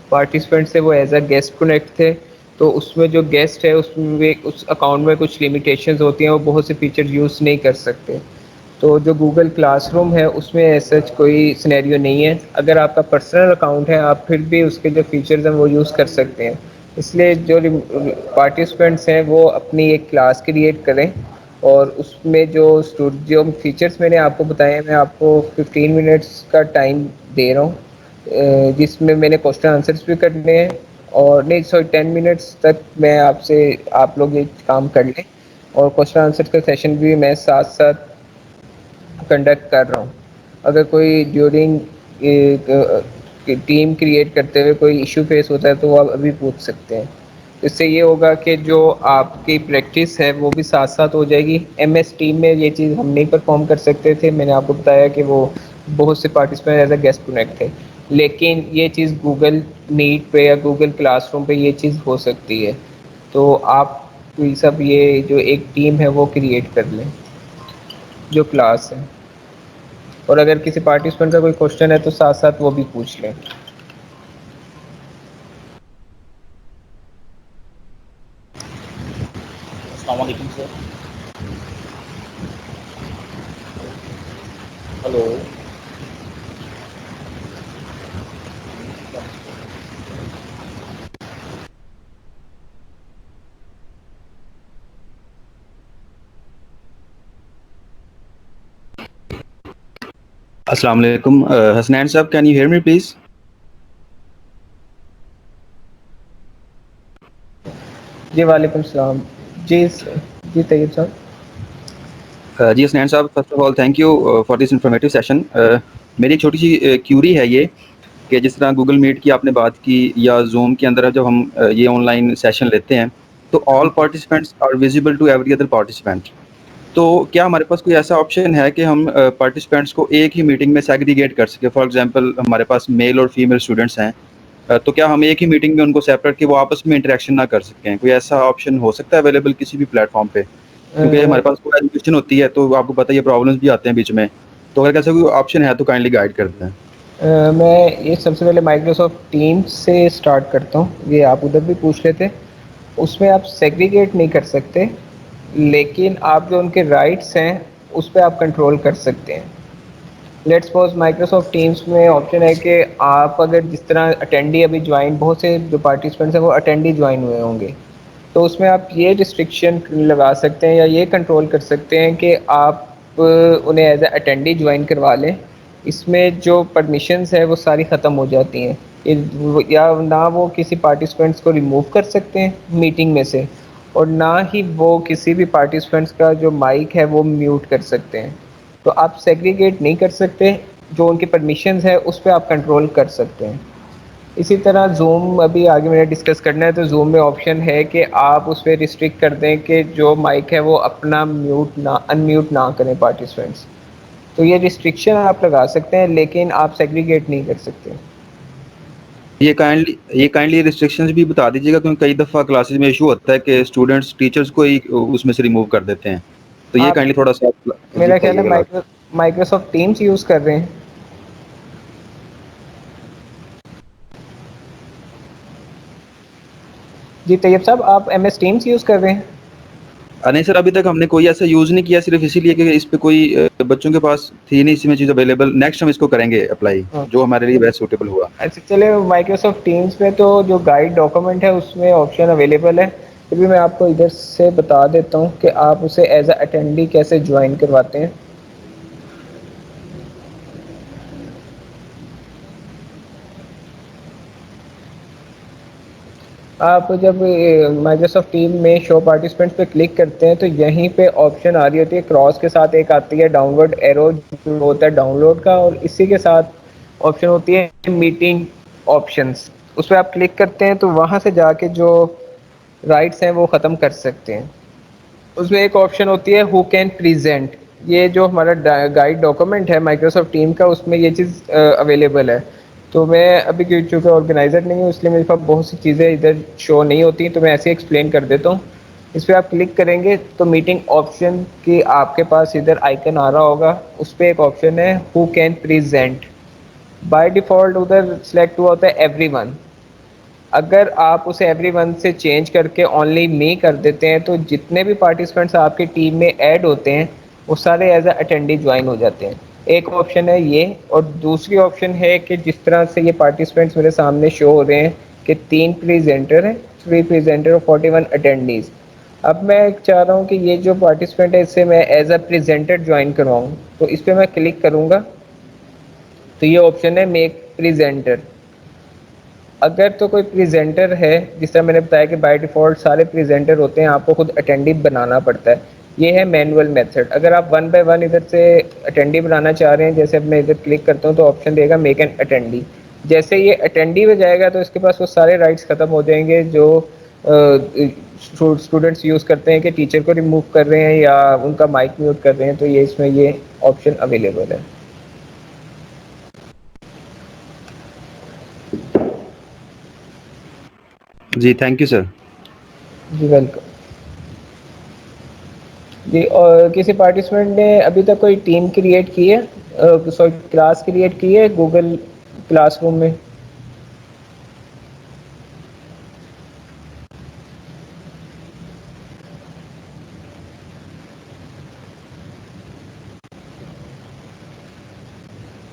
پارٹیسپینٹس تھے وہ ایز اے گیسٹ کنیکٹ تھے، تو اس میں جو گیسٹ ہے اس میں اس اکاؤنٹ میں کچھ لمیٹیشنز ہوتی ہیں، وہ بہت سے فیچر یوز نہیں کر سکتے. تو جو گوگل کلاس روم ہے اس میں ایز سچ کوئی سنیریو نہیں ہے. اگر آپ کا پرسنل اکاؤنٹ ہے آپ پھر بھی اس کے جو فیچرز ہیں وہ یوز کر سکتے ہیں. اس لیے جو پارٹیسپینٹس ہیں وہ اپنی ایک کلاس کریٹ کریں اور اس میں جو فیچرز میں نے آپ کو بتائے ہیں، میں آپ کو 15 منٹس کا ٹائم دے رہا ہوں، جس میں میں نے کوشچن آنسرس بھی کرنے ہیں، اور نہیں سوری 10 منٹس تک میں آپ لوگ یہ کام کر لیں، اور کوشچن آنسر کا سیشن بھی میں ساتھ ساتھ کنڈکٹ کر رہا ہوں. اگر کوئی ڈیورنگ ٹیم کریٹ کرتے ہوئے کوئی ایشو فیس ہوتا ہے تو وہ آپ ابھی پوچھ سکتے ہیں. اس سے یہ ہوگا کہ جو آپ کی پریکٹس ہے وہ بھی ساتھ ساتھ ہو جائے گی. ایم ایس ٹیم میں یہ چیز ہم نہیں پرفارم کر سکتے تھے، میں نے آپ کو بتایا کہ وہ بہت سے participant as a guest connect تھے، لیکن یہ چیز گوگل میٹ پہ یا گوگل کلاس روم پہ یہ چیز ہو سکتی ہے. تو آپ سب یہ جو ایک ٹیم ہے وہ کریٹ کر لیں جو کلاس ہے، اور اگر کسی پارٹیسپینٹ کا کوئی کوشچن ہے تو ساتھ ساتھ وہ بھی پوچھ لیں. السلام علیکم سر. ہلو. السلام علیکم حسنین صاحب, can you hear me please? جی وعلیکم السلام. جی جی طیب صاحب. جی حسنین صاحب, first of all thank you for this informative session. میری چھوٹی سی کیوری ہے یہ کہ جس طرح گوگل میٹ کی آپ نے بات کی یا زوم کے اندر جب ہم یہ آن لائن سیشن لیتے ہیں تو ہاں آل جی. Participants are visible to every other participant. تو کیا ہمارے پاس کوئی ایسا آپشن ہے کہ ہم پارٹیسپینٹس کو ایک ہی میٹنگ میں سیگریگیٹ کر سکیں؟ فار ایگزامپل ہمارے پاس میل اور فیمیل اسٹوڈنٹس ہیں, تو کیا ہم ایک ہی میٹنگ میں ان کو سیپریٹ کہ وہ آپس میں انٹریکشن نہ کر سکیں؟ کوئی ایسا آپشن ہو سکتا ہے اویلیبل کسی بھی پلیٹ فارم پہ؟ کیونکہ ہمارے پاس کوئی ایجوکیشن ہوتی ہے تو آپ کو پتہ یہ پرابلمس بھی آتے ہیں بیچ میں, تو اگر ایسا کوئی آپشن ہے تو کائنڈلی گائڈ کر دیں. میں یہ سب سے پہلے مائکروسافٹ ٹیمز سے اسٹارٹ کرتا ہوں, یہ آپ ادھر بھی پوچھ لیتے. اس میں آپ سیگریگیٹ نہیں کر سکتے, لیکن آپ جو ان کے رائٹس ہیں اس پہ آپ کنٹرول کر سکتے ہیں. لیٹس سپوز مائکروسافٹ ٹیمس میں آپشن ہے کہ آپ اگر جس طرح اٹینڈی ابھی جوائن, بہت سے جو پارٹیسپینٹس ہیں وہ اٹینڈی جوائن ہوئے ہوں گے, تو اس میں آپ یہ ریسٹرکشن لگا سکتے ہیں یا یہ کنٹرول کر سکتے ہیں کہ آپ انہیں ایز اے اٹینڈی جوائن کروا لیں. اس میں جو پرمیشنز ہے وہ ساری ختم ہو جاتی ہیں, یا نہ وہ کسی پارٹیسپینٹس کو ریموو کر سکتے ہیں میٹنگ میں سے, اور نہ ہی وہ کسی بھی پارٹیسپینٹس کا جو مائک ہے وہ میوٹ کر سکتے ہیں. تو آپ سیگریگیٹ نہیں کر سکتے, جو ان کی پرمیشنز ہے اس پہ آپ کنٹرول کر سکتے ہیں. اسی طرح زوم ابھی آگے میں نے ڈسکس کرنا ہے, تو زوم میں آپشن ہے کہ آپ اس پہ ریسٹرکٹ کر دیں کہ جو مائک ہے وہ اپنا ان میوٹ نہ کریں پارٹیسپینٹس. تو یہ ریسٹرکشن آپ لگا سکتے ہیں, لیکن آپ سیگریگیٹ نہیں کر سکتے. یہ کائنڈلی ریسٹرکشنز بھی بتا دیجیے گا, کیونکہ کئی دفعہ کلاسز میں ایشو ہوتا ہے کہ اسٹوڈنٹس ٹیچرس کو ہی اس میں سے ریموو کر دیتے ہیں, تو یہ آپ کائنڈلی تھوڑا سا جی میرا خیال بتائیے ہے گا. مائکروسافٹ ٹیمس یوز کر رہے ہیں. جی طیب صاحب, آپ ایم ایس ٹیمس یوز کر رہے ہیں؟ نہیں سر, ابھی تک ہم نے کوئی ایسا یوز نہیں کیا, صرف اسی لیے کہ اس پہ کوئی بچوں کے پاس تھی نہیں اس میں چیز اویلیبل. نیکسٹ ہم اس کو کریں گے اپلائی, جو ہمارے لیے بیسٹ سوٹیبل ہوا. اچھا چلے, مائکروسافٹ ٹیمس میں تو جو گائیڈ ڈاکومنٹ ہے اس میں آپشن اویلیبل ہے. پھر بھی میں آپ کو ادھر سے بتا دیتا ہوں کہ آپ اسے ایز اے اٹینڈی کیسے جوائن کرواتے ہیں. آپ جب مائکروسافٹ ٹیم میں شو پارٹیسپینٹ پہ کلک کرتے ہیں تو یہیں پہ آپشن آ رہی ہوتی ہے, کراس کے ساتھ ایک آتی ہے ڈاؤن لوڈ ایرو جو ہوتا ہے ڈاؤن لوڈ کا, اور اسی کے ساتھ آپشن ہوتی ہے میٹنگ آپشنس. اس پہ آپ کلک کرتے ہیں تو وہاں سے جا کے جو رائٹس ہیں وہ ختم کر سکتے ہیں. اس میں ایک آپشن ہوتی ہے ہو کین پریزینٹ, یہ جو ہمارا گائیڈ ڈاکومنٹ ہے مائکروسافٹ ٹیم کا اس میں یہ چیز اویلیبل ہے. تو میں ابھی چونکہ آرگنائزر نہیں ہوں اس لیے میرے پاس بہت سی چیزیں ادھر شو نہیں ہوتی, تو میں ایسے ہی ایکسپلین کر دیتا ہوں. اس پہ آپ کلک کریں گے تو میٹنگ آپشن کی آپ کے پاس ادھر آئکن آ رہا ہوگا, اس پہ ایک آپشن ہے who can present. By default ادھر سلیکٹ ہوا ہوتا ہے ایوری ون. اگر آپ اسے ایوری ون سے چینج کر کے اونلی می کر دیتے ہیں تو جتنے بھی پارٹیسپینٹس آپ کی ٹیم میں ایڈ ہوتے ہیں وہ سارے ایز اے اٹینڈی جوائن ہو جاتے ہیں. ایک آپشن ہے یہ, اور دوسری آپشن ہے کہ جس طرح سے یہ پارٹیسپینٹس میرے سامنے شو ہو رہے ہیں کہ 3 پریزینٹر ہیں, 3 پریزینٹر اور 41 اٹینڈیز, اب میں چاہ رہا ہوں کہ یہ جو پارٹیسپینٹ ہے اس سے میں ایز اے پریزنٹر جوائن کرواؤں، تو اس پہ میں کلک کروں گا تو یہ آپشن ہے میک پریزنٹر. اگر تو کوئی پریزنٹر ہے، جس طرح میں نے بتایا کہ بائی ڈیفالٹ سارے پریزنٹر ہوتے ہیں، آپ کو خود اٹینڈی بنانا پڑتا ہے. یہ ہے مینول میتھڈ. اگر آپ ون بائی ون ادھر سے اٹینڈی بنانا چاہ رہے ہیں، جیسے اب میں ادھر کلک کرتا ہوں تو آپشن دے گا میک این اٹینڈی. جیسے یہ اٹینڈی ہو جائے گا تو اس کے پاس وہ سارے رائٹس ختم ہو جائیں گے جو اسٹوڈنٹس یوز کرتے ہیں کہ ٹیچر کو ریموو کر رہے ہیں یا ان کا مائک میوٹ کر رہے ہیں. تو یہ اس میں یہ آپشن اویلیبل ہے. جی تھینک یو سر. جی ویلکم. جی اور کسی پارٹیسپینٹ نے ابھی تک کوئی ٹیم کریٹ کی ہے، سوری کلاس کریٹ کی ہے گوگل کلاس روم میں؟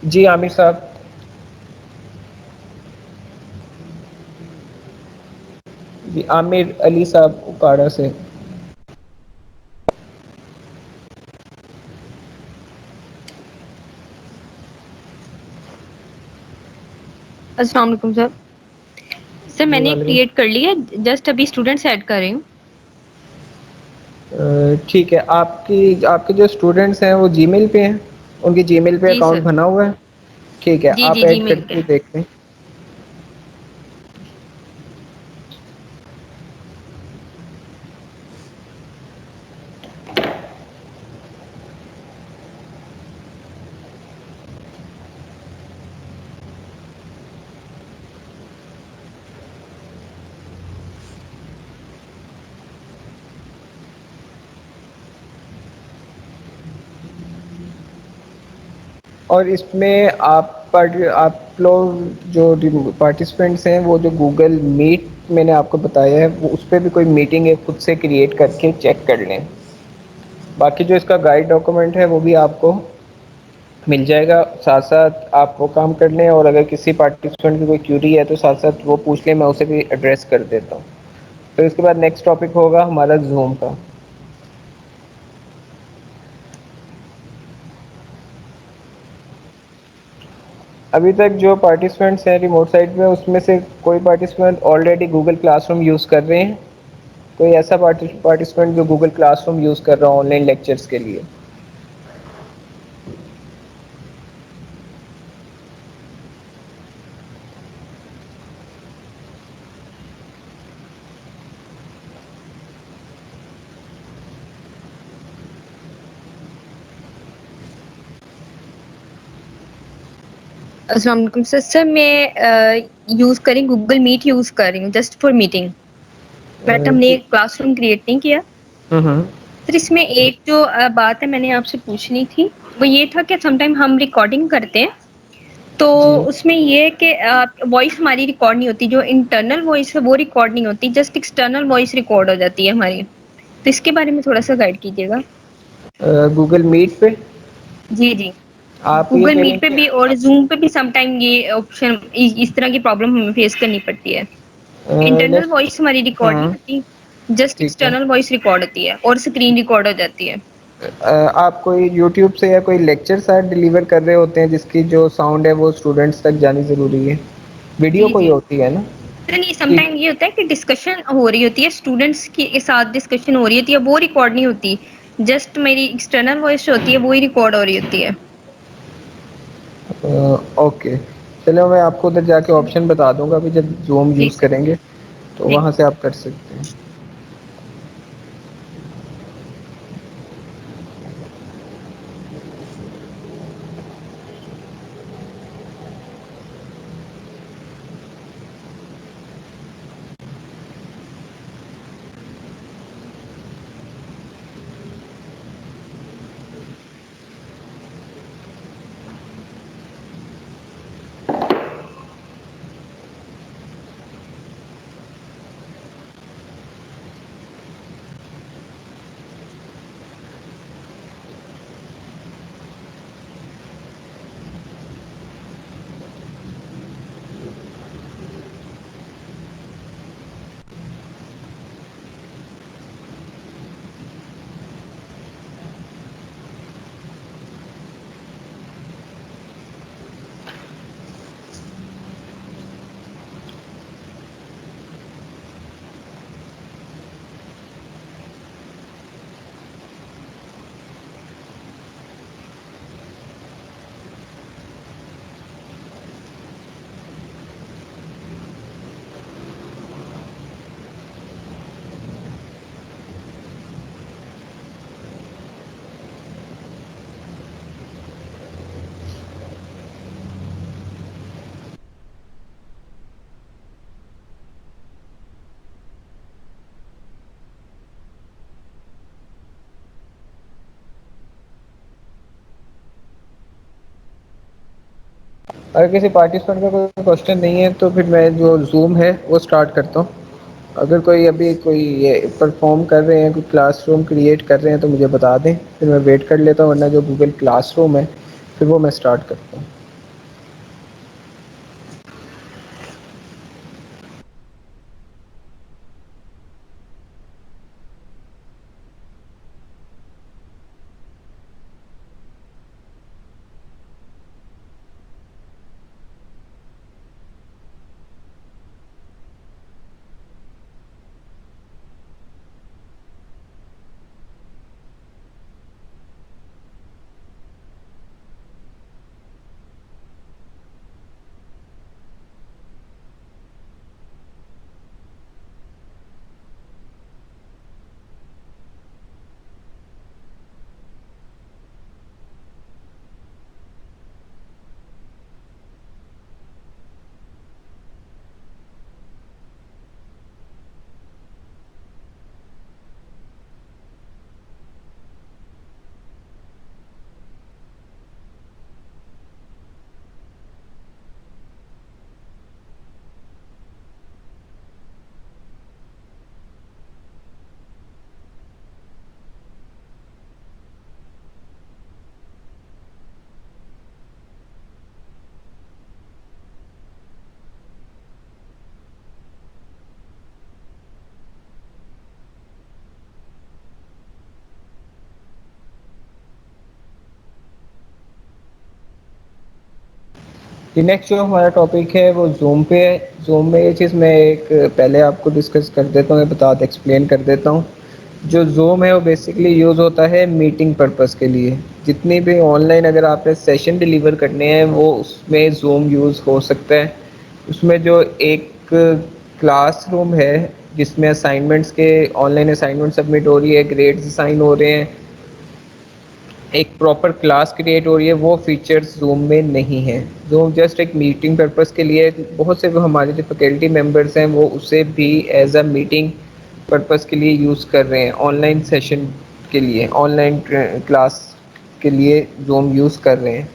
جی عامر صاحب. جی عامر علی صاحب اکاڑا سے. السلام علیکم سر. سر میں جی نے وعلیکم. کریٹ کر لی ہے، جسٹ ابھی اسٹوڈنٹس ایڈ کر رہی ہوں. ٹھیک ہے. آپ کے جو اسٹوڈنٹس ہیں وہ جی میل پہ ہیں؟ ان کی جی میل پہ جی اکاؤنٹ سر. بنا ہوا ہے؟ ٹھیک ہے جی آپ جی جی ایڈ کر مل کے گیا. دیکھتے ہیں. اور اس میں آپ لوگ جو پارٹیسپینٹس ہیں وہ جو گوگل میٹ میں نے آپ کو بتایا ہے وہ اس پہ بھی کوئی میٹنگ ہے خود سے کریٹ کر کے چیک کر لیں. باقی جو اس کا گائیڈ ڈاکومنٹ ہے وہ بھی آپ کو مل جائے گا. ساتھ ساتھ آپ وہ کام کر لیں اور اگر کسی پارٹیسپینٹ کی کوئی کیوری ہے تو ساتھ ساتھ وہ پوچھ لیں، میں اسے بھی ایڈریس کر دیتا ہوں. پھر اس کے بعد نیکسٹ ٹاپک ہوگا ہمارا زوم کا. ابھی تک جو پارٹیسپینٹس ہیں ریموٹ سائٹ پہ اس میں سے کوئی participant already Google class room use کر رہے ہیں؟ کوئی ایسا پارٹیسپینٹ جو گوگل کلاس روم یوز کر رہا ہوں آن لائن لیکچرز کے لیے؟ السلام علیکم سر. سر میں یوز کر رہی ہوں، گوگل میٹ یوز کر رہی ہوں جسٹ فار میٹنگ، بٹ ہم نے کلاس روم کریٹ نہیں کیا. ہوں. سر اس میں ایک جو بات ہے میں نے آپ سے پوچھنی تھی وہ یہ تھا کہ سم ٹائم ہم ریکارڈنگ کرتے ہیں تو جی اس میں یہ ہے کہ وائس ہماری ریکارڈ نہیں ہوتی، جو انٹرنل وائس ہے وہ ریکارڈ نہیں ہوتی، جسٹ ایکسٹرنل وائس ریکارڈ ہو جاتی ہے ہماری. تو اس کے بارے میں تھوڑا سا گائڈ کیجیے گا. گوگل میٹ پہ جی جی آپ یہ گوگل کہہ رہے میٹ ہیں پہ کہ بھی اور زوم پہ بھی سم ٹائم یہ آپشن اس طرح کی پرابلم ہمیں فیس کرنی پڑتی ہے. انٹرنل وائس ہماری ریکارڈ نہیں ہوتی، جسٹ ٹھیک ہے. ایکسٹرنل وائس ریکارڈ ہوتی ہے اور اسکرین ریکارڈ ہو جاتی ہے. آپ کوئی یوٹیوب سے یا کوئی لیکچر ساتھ ڈلیور کر رہے ہوتے ہیں جس کی جو ساؤنڈ ہے وہ اسٹوڈنٹس تک جانی ضروری ہے؟ ویڈیو جی کوئی جی ہوتی ہے نا؟ سر نہیں، سم ٹھیک. ٹائم یہ ہوتا ہے کہ ڈسکشن ہو رہی ہوتی ہے، اسٹوڈینٹس کے ساتھ ڈسکشن ہو رہی ہوتی ہے، وہ ریکارڈ نہیں ہوتی، جسٹ میری ایکسٹرنل وائس جو ہوتی ہے وہی ریکارڈ ہو رہی ہوتی ہے. اوکے چلو میں آپ کو ادھر جا کے آپشن بتا دوں گا ابھی جب زوم جی یوز سر. کریں گے تو جی وہاں سے آپ کر سکتے ہیں. اگر کسی پارٹیسپینٹ کا کوئی کوشچن نہیں ہے تو پھر میں جو زوم ہے وہ اسٹارٹ کرتا ہوں. اگر کوئی ابھی کوئی یہ پرفارم کر رہے ہیں، کوئی کلاس روم کریٹ کر رہے ہیں تو مجھے بتا دیں، پھر میں ویٹ کر لیتا ہوں، ورنہ جو گوگل کلاس روم ہے پھر وہ میں اسٹارٹ کرتا ہوں. نیکسٹ جو ہمارا ٹاپک ہے وہ زوم پہ ہے. زوم میں یہ چیز میں ایک پہلے آپ کو ڈسکس کر دیتا ہوں، ایکسپلین کر دیتا ہوں. جو زوم ہے وہ بیسکلی یوز ہوتا ہے میٹنگ پرپز کے لیے. جتنی بھی آن لائن اگر آپ نے سیشن ڈلیور کرنے ہیں وہ اس میں زوم یوز ہو سکتا ہے. اس میں جو ایک کلاس روم ہے جس میں اسائنمنٹس کے آن لائن اسائنمنٹ سبمٹ ہو رہی ہے، گریڈز اسائن ہو رہے ہیں، ایک پراپر کلاس کریٹ ہو رہی ہے، وہ فیچرز زوم میں نہیں ہے. زوم جسٹ ایک میٹنگ پرپز کے لیے. بہت سے ہمارے جو فیکلٹی ممبرس ہیں وہ اسے بھی ایز اے میٹنگ پرپز کے لیے یوز کر رہے ہیں، آن لائن سیشن کے لیے، آن لائن کلاس کے لیے زوم یوز کر رہے ہیں.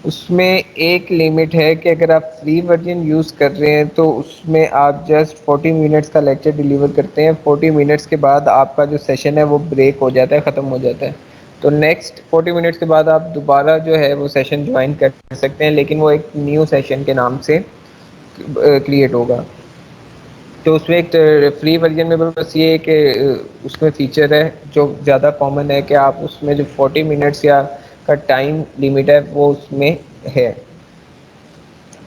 اس میں ایک لمٹ ہے کہ اگر آپ فری ورژن یوز کر رہے ہیں تو اس میں آپ جسٹ 40 منٹس کا لیکچر ڈلیور کرتے ہیں. 40 منٹس کے بعد آپ کا جو سیشن ہے وہ بریک ہو جاتا ہے، ختم ہو جاتا ہے. تو نیکسٹ 40 منٹس کے بعد آپ دوبارہ جو ہے وہ سیشن جوائن کر سکتے ہیں، لیکن وہ ایک نیو سیشن کے نام سے کریٹ ہوگا. تو اس میں ایک فری ورژن میں بس یہ کہ اس میں فیچر ہے جو زیادہ کامن ہے کہ آپ اس میں جو 40 منٹس یا کا ٹائم لمٹ ہے وہ اس میں ہے.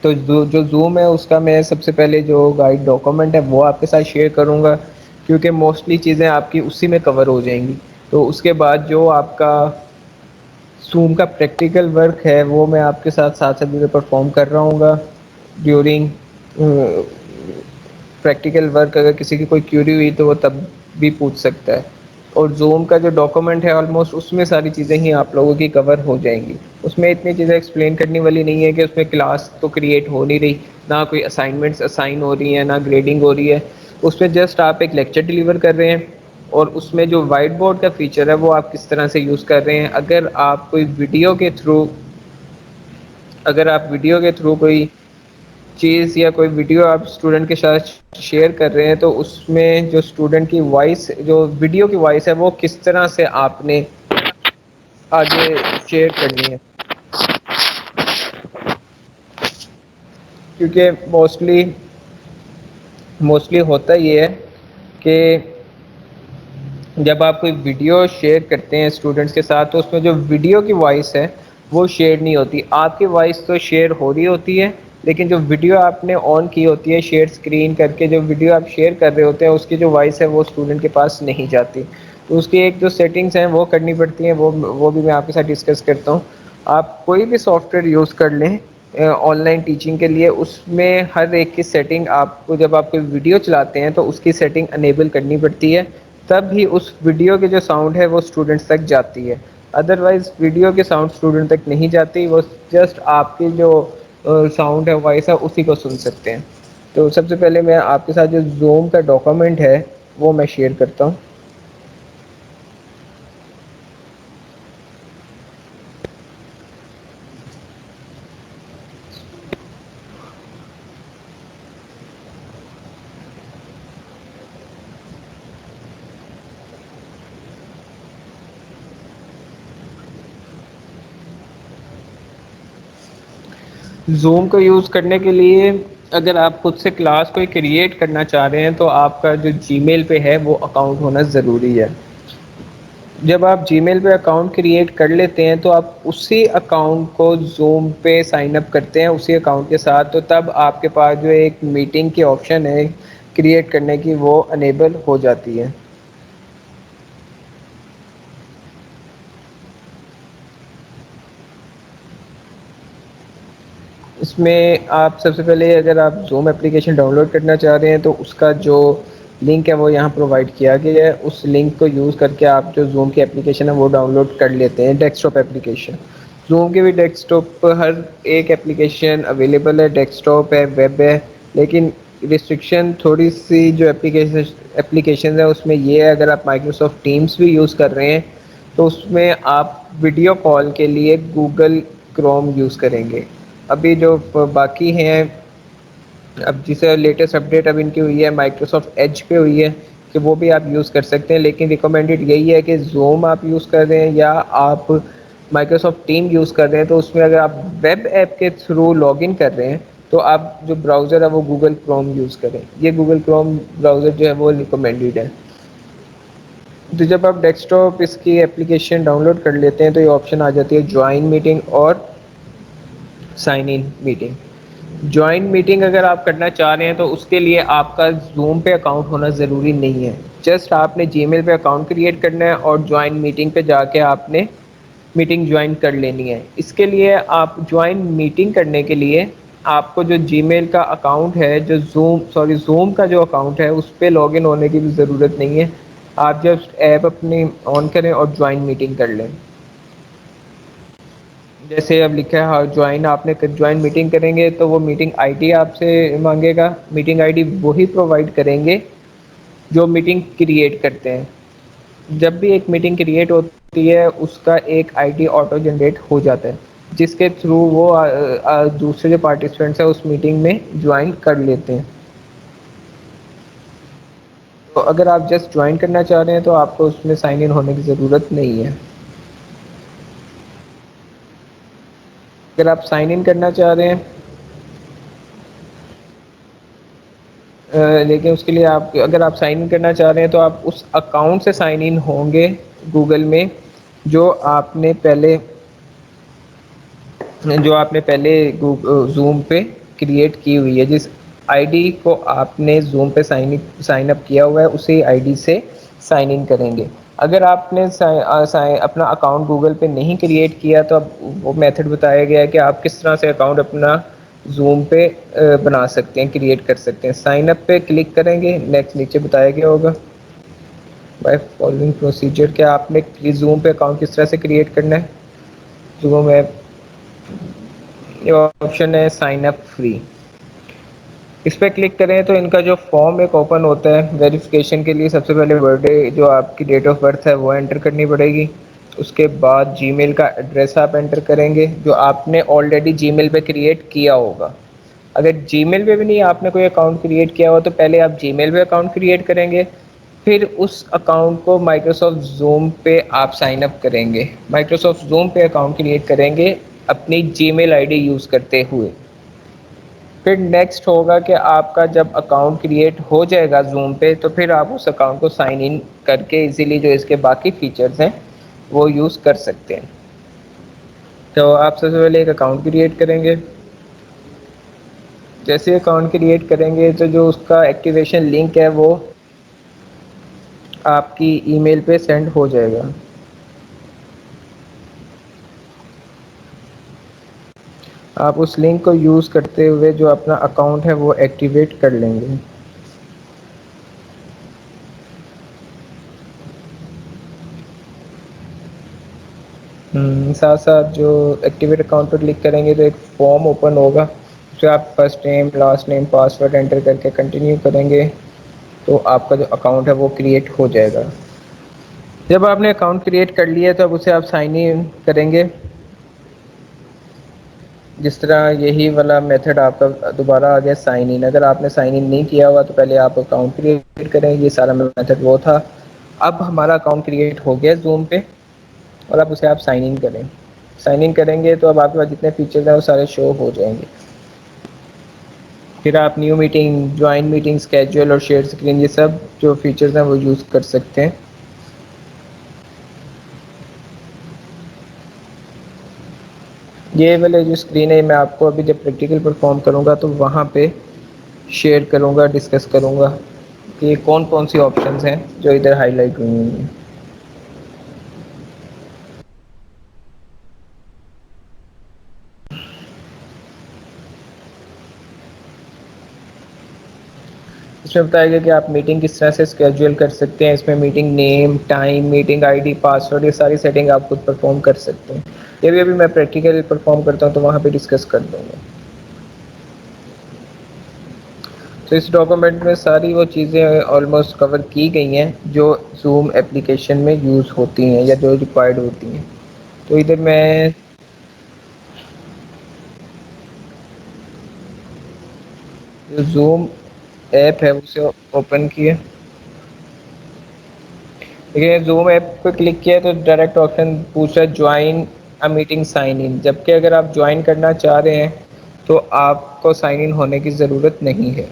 تو جو زوم ہے اس کا میں سب سے پہلے جو گائڈ ڈاکومنٹ ہے وہ آپ کے ساتھ شیئر کروں گا، کیونکہ موسٹلی چیزیں آپ کی اسی میں کور ہو جائیں گی. تو اس کے بعد جو آپ کا زوم کا پریکٹیکل ورک ہے وہ میں آپ کے ساتھ ساتھ پرفارم کر رہا ہوں گا ڈیورنگ پریکٹیکل ورک. اگر کسی کی کوئی کیوری ہوئی تو وہ تب بھی پوچھ سکتا ہے. اور زوم کا جو ڈاکومنٹ ہے آلموسٹ اس میں ساری چیزیں ہی آپ لوگوں کی کور ہو جائیں گی. اس میں اتنی چیزیں ایکسپلین کرنے والی نہیں ہے کہ اس میں کلاس تو کریٹ ہو نہیں رہی، نہ کوئی اسائنمنٹس اسائن ہو رہی ہیں، نہ گریڈنگ ہو رہی ہے. اس میں جسٹ آپ ایک لیکچر ڈلیور کر رہے ہیں، اور اس میں جو وائٹ بورڈ کا فیچر ہے وہ آپ کس طرح سے یوز کر رہے ہیں. اگر آپ کوئی ویڈیو کے تھرو کوئی چیز یا کوئی ویڈیو آپ اسٹوڈنٹ کے ساتھ شیئر کر رہے ہیں تو اس میں جو اسٹوڈنٹ کی وائس، جو ویڈیو کی وائس ہے وہ کس طرح سے آپ نے آگے شیئر کرنی ہے. کیونکہ موسٹلی ہوتا یہ ہے کہ جب آپ کوئی ویڈیو شیئر کرتے ہیں اسٹوڈنٹس کے ساتھ تو اس میں جو ویڈیو کی وائس ہے وہ شیئر نہیں ہوتی. آپ کی وائس تو شیئر ہو رہی ہوتی ہے، لیکن جو ویڈیو آپ نے آن کی ہوتی ہے شیئر اسکرین کر کے، جو ویڈیو آپ شیئر کر رہے ہوتے ہیں اس کی جو وائس ہے وہ اسٹوڈنٹ کے پاس نہیں جاتی. تو اس کی ایک جو سیٹنگس ہیں وہ کرنی پڑتی ہیں، وہ بھی میں آپ کے ساتھ ڈسکس کرتا ہوں. آپ کوئی بھی سافٹ ویئر یوز کر لیں آن لائن ٹیچنگ کے لیے، اس میں ہر ایک کی سیٹنگ آپ کو، جب آپ کوئی ویڈیو چلاتے ہیں تو اس کی سیٹنگ انیبل کرنی پڑتی ہے، تب ہی اس ویڈیو کے جو ساؤنڈ ہے وہ اسٹوڈنٹس تک جاتی ہے. ادروائز ویڈیو کے ساؤنڈ اسٹوڈنٹ تک نہیں جاتی، وہ جسٹ آپ کی جو ساؤنڈ ہے وائس ہے اسی کو سن سکتے ہیں. تو سب سے پہلے میں آپ کے ساتھ جو زوم کا ڈاکومنٹ ہے وہ میں شیئر کرتا ہوں. زوم کو یوز کرنے کے لیے اگر آپ خود سے کلاس کوئی کریٹ کرنا چاہ رہے ہیں تو آپ کا جو جی میل پہ ہے وہ اکاؤنٹ ہونا ضروری ہے. جب آپ جی میل پہ اکاؤنٹ کریٹ کر لیتے ہیں تو آپ اسی اکاؤنٹ کو زوم پہ سائن اپ کرتے ہیں اسی اکاؤنٹ کے ساتھ, تو تب آپ کے پاس جو ایک میٹنگ کی آپشن ہے کریٹ کرنے کی وہ انیبل ہو جاتی ہے. اس میں آپ سب سے پہلے اگر آپ زوم اپلیکیشن ڈاؤن لوڈ کرنا چاہ رہے ہیں تو اس کا جو لنک ہے وہ یہاں پرووائڈ کیا گیا ہے. اس لنک کو یوز کر کے آپ جو زوم کی اپلیکیشن ہے وہ ڈاؤن لوڈ کر لیتے ہیں, ڈیسک ٹاپ اپلیکیشن. زوم کے بھی ڈیسک ٹاپ پر ہر ایک اپلیکیشن اویلیبل ہے, ڈیسک ٹاپ ہے, ویب ہے, لیکن ریسٹرکشن تھوڑی سی جو اپلیکیشن ہے اس میں یہ ہے اگر آپ مائکروسافٹ ٹیمس بھی یوز کر رہے ہیں تو اس میں آپ ویڈیو کال کے لیے گوگل کروم یوز کریں گے. ابھی جو باقی ہیں اب جسے لیٹسٹ اپڈیٹ اب ان کی ہوئی ہے مائکروسافٹ ایج پہ ہوئی ہے کہ وہ بھی آپ یوز کر سکتے ہیں, لیکن ریکمینڈیڈ یہی ہے کہ زوم آپ یوز کر رہے ہیں یا آپ مائکروسافٹ ٹیم یوز کر رہے ہیں تو اس میں اگر آپ ویب ایپ کے تھرو لاگ ان کر رہے ہیں تو آپ جو براؤزر ہے وہ گوگل کروم یوز کریں. یہ گوگل کروم براؤزر جو ہے وہ ریکمینڈیڈ ہے. تو جب آپ ڈیسک ٹاپ اس کی اپلیکیشن ڈاؤن لوڈ کر لیتے ہیں تو یہ آپشن آ جاتی ہے جوائن میٹنگ اور sign in meeting. Join meeting اگر آپ کرنا چاہ رہے ہیں تو اس کے لیے آپ کا زوم پہ اکاؤنٹ ہونا ضروری نہیں ہے, جسٹ آپ نے جی میل پہ اکاؤنٹ کریٹ کرنا ہے اور جوائن میٹنگ پہ جا کے آپ نے میٹنگ جوائن کر لینی ہے. اس کے لیے آپ جوائن میٹنگ کرنے کے لیے آپ کو جو جی میل کا اکاؤنٹ ہے جو زوم کا جو اکاؤنٹ ہے اس پہ لاگ ان ہونے کی بھی ضرورت نہیں ہے, آپ جسٹ ایپ اپنی آن کریں اور جوائن میٹنگ کر لیں. جیسے اب لکھا ہے جوائن, آپ نے جوائن میٹنگ کریں گے تو وہ میٹنگ آئی ڈی آپ سے مانگے گا. میٹنگ آئی ڈی وہی پرووائڈ کریں گے جو میٹنگ کریٹ کرتے ہیں. جب بھی ایک میٹنگ کریٹ ہوتی ہے اس کا ایک آئی ڈی آٹو جنریٹ ہو جاتا ہے جس کے تھرو وہ دوسرے جو پارٹیسپینٹس ہیں اس میٹنگ میں جوائن کر لیتے ہیں. تو اگر آپ جسٹ جوائن کرنا چاہ رہے ہیں تو آپ کو اس میں سائن ان ہونے کی ضرورت نہیں ہے. اگر آپ سائن ان کرنا چاہ رہے ہیں لیکن اس کے لیے آپ اگر آپ سائن ان کرنا چاہ رہے ہیں تو آپ اس اکاؤنٹ سے سائن ان ہوں گے گوگل میں جو آپ نے پہلے زوم پہ کریٹ کی ہوئی ہے. جس آئی ڈی کو آپ نے زوم پہ سائن اپ کیا ہوا ہے اسی آئی ڈی سے سائن ان کریں گے. اگر آپ نے اپنا اکاؤنٹ گوگل پہ نہیں کریٹ کیا تو اب وہ میتھڈ بتایا گیا ہے کہ آپ کس طرح سے اکاؤنٹ اپنا زوم پہ بنا سکتے ہیں, کریٹ کر سکتے ہیں. سائن اپ پہ کلک کریں گے, نیکسٹ نیچے بتایا گیا ہوگا بائی فالوئنگ پروسیجر کیا آپ نے زوم پہ اکاؤنٹ کس طرح سے کریٹ کرنا ہے. زوم ایپ یہ آپشن ہے سائن اپ فری, اس پہ کلک کریں تو ان کا جو فارم ایک اوپن ہوتا ہے ویریفیکیشن کے لیے. سب سے پہلے برتھ ڈے جو آپ کی ڈیٹ آف برتھ ہے وہ انٹر کرنی پڑے گی. اس کے بعد جی میل کا ایڈریس آپ انٹر کریں گے جو آپ نے آلریڈی جی میل پہ کریٹ کیا ہوگا. اگر جی میل پہ بھی نہیں آپ نے کوئی اکاؤنٹ کریٹ کیا ہو تو پہلے آپ جی میل پہ اکاؤنٹ کریٹ کریں گے, پھر اس اکاؤنٹ کو مائکروسافٹ زوم پہ آپ سائن اپ کریں گے. مائکروسافٹ زوم پہ اکاؤنٹ کریٹ کریں گے اپنی جی میل آئی ڈی یوز کرتے ہوئے. پھر نیکسٹ ہوگا کہ آپ کا جب اکاؤنٹ کریٹ ہو جائے گا زوم پہ تو پھر آپ اس اکاؤنٹ کو سائن ان کر کے ایزیلی جو اس کے باقی فیچرز ہیں وہ یوز کر سکتے ہیں. تو آپ سب سے پہلے ایک اکاؤنٹ کریٹ کریں گے. جیسے اکاؤنٹ کریٹ کریں گے تو جو اس کا ایکٹیویشن لنک ہے وہ آپ کی ای میل پہ سینڈ ہو جائے گا. آپ اس لنک کو یوز کرتے ہوئے جو اپنا اکاؤنٹ ہے وہ ایکٹیویٹ کر لیں گے. ساتھ ساتھ جو ایکٹیویٹ اکاؤنٹ پر کلک کریں گے تو ایک فارم اوپن ہوگا, اس سے آپ first name last name password enter کر کے کنٹینیو کریں گے تو آپ کا جو اکاؤنٹ ہے وہ کریٹ ہو جائے گا. جب آپ نے اکاؤنٹ کریٹ کر لیا ہے تو اب اسے آپ سائن ان کریں گے. جس طرح یہی والا میتھڈ آپ کا دوبارہ آ گیا سائن ان. اگر آپ نے سائن ان نہیں کیا ہوا تو پہلے آپ اکاؤنٹ کریٹ کریں, یہ سارا میتھڈ وہ تھا. اب ہمارا اکاؤنٹ کریٹ ہو گیا زوم پہ اور اب اسے آپ سائن ان کریں. سائن ان کریں گے تو اب آپ کے پاس جتنے فیچرز ہیں وہ سارے شو ہو جائیں گے. پھر آپ new meeting, join meeting, schedule اور شیئر اسکرین، یہ سب جو فیچرز ہیں وہ یوز کر سکتے ہیں. یہ والے جو اسکرین ہے میں آپ کو ابھی جب پریکٹیکل پرفارم کروں گا تو وہاں پہ شیئر کروں گا، ڈسکس کروں گا کہ کون کون سی آپشنز ہیں جو ادھر ہائی لائٹ ہوئی ہیں. اس میں بتائے گا کہ آپ میٹنگ کس طرح سے اسکیجول کر سکتے ہیں. اس میں meeting name, time, meeting I D, password, یہ ساری سیٹنگ آپ خود پرفارم کر سکتے ہیں. یہ بھی ابھی میں پریکٹیکل پرفارم کرتا ہوں تو وہاں پہ ڈسکس کر دوں گا. تو اس ڈاکومنٹ میں ساری وہ چیزیں آلموسٹ کور کی گئی ہیں جو زوم اپلیکیشن میں یوز ہوتی ہیں یا جو ریکوائرڈ ہوتی ہیں. تو ادھر میں جو زوم ایپ ہے اسے اوپن کیے. دیکھیے زوم ایپ پہ کلک کیا تو ڈائریکٹ آپشن پوچھا join a meeting sign in. جبکہ اگر آپ جوائن کرنا چاہ رہے ہیں تو آپ کو سائن ان ہونے کی ضرورت نہیں ہے.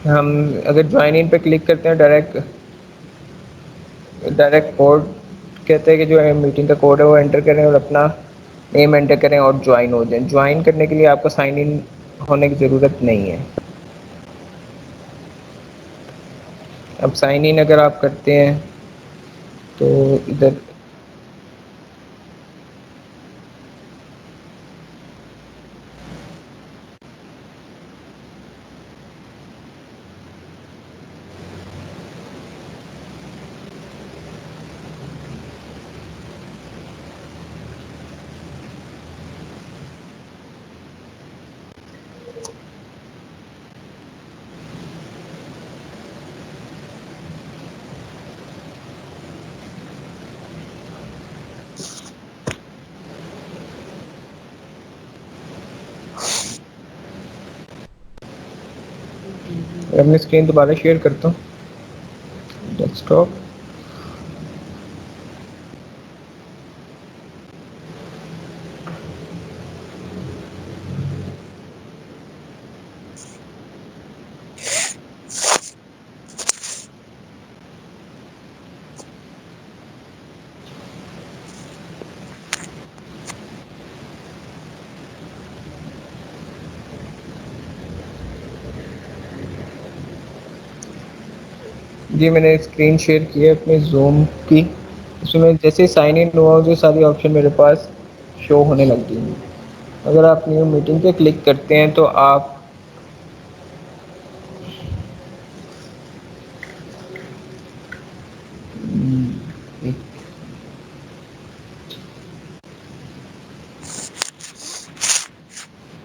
ہم اگر جوائن ان پہ کلک کرتے ہیں ڈائریکٹ کوڈ کہتے ہیں کہ جو ہے میٹنگ کا کوڈ ہے وہ انٹر کریں اور اپنا نیم انٹر کریں اور جوائن ہو جائیں. جوائن کرنے کے لیے آپ کو سائن ان ہونے کی ضرورت نہیں ہے. اب سائن ان اگر آپ کرتے ہیں تو ادھر اپنی اسکرین دوبارہ شیئر کرتا ہوں ڈیسک ٹاپ. جی میں نے اسکرین شیئر کی ہے اپنے زوم کی. اس میں جیسے سائن ان ہوا جو ساری آپشن میرے پاس شو ہونے لگتی ہیں. اگر آپ نیو میٹنگ پہ کلک کرتے ہیں تو آپ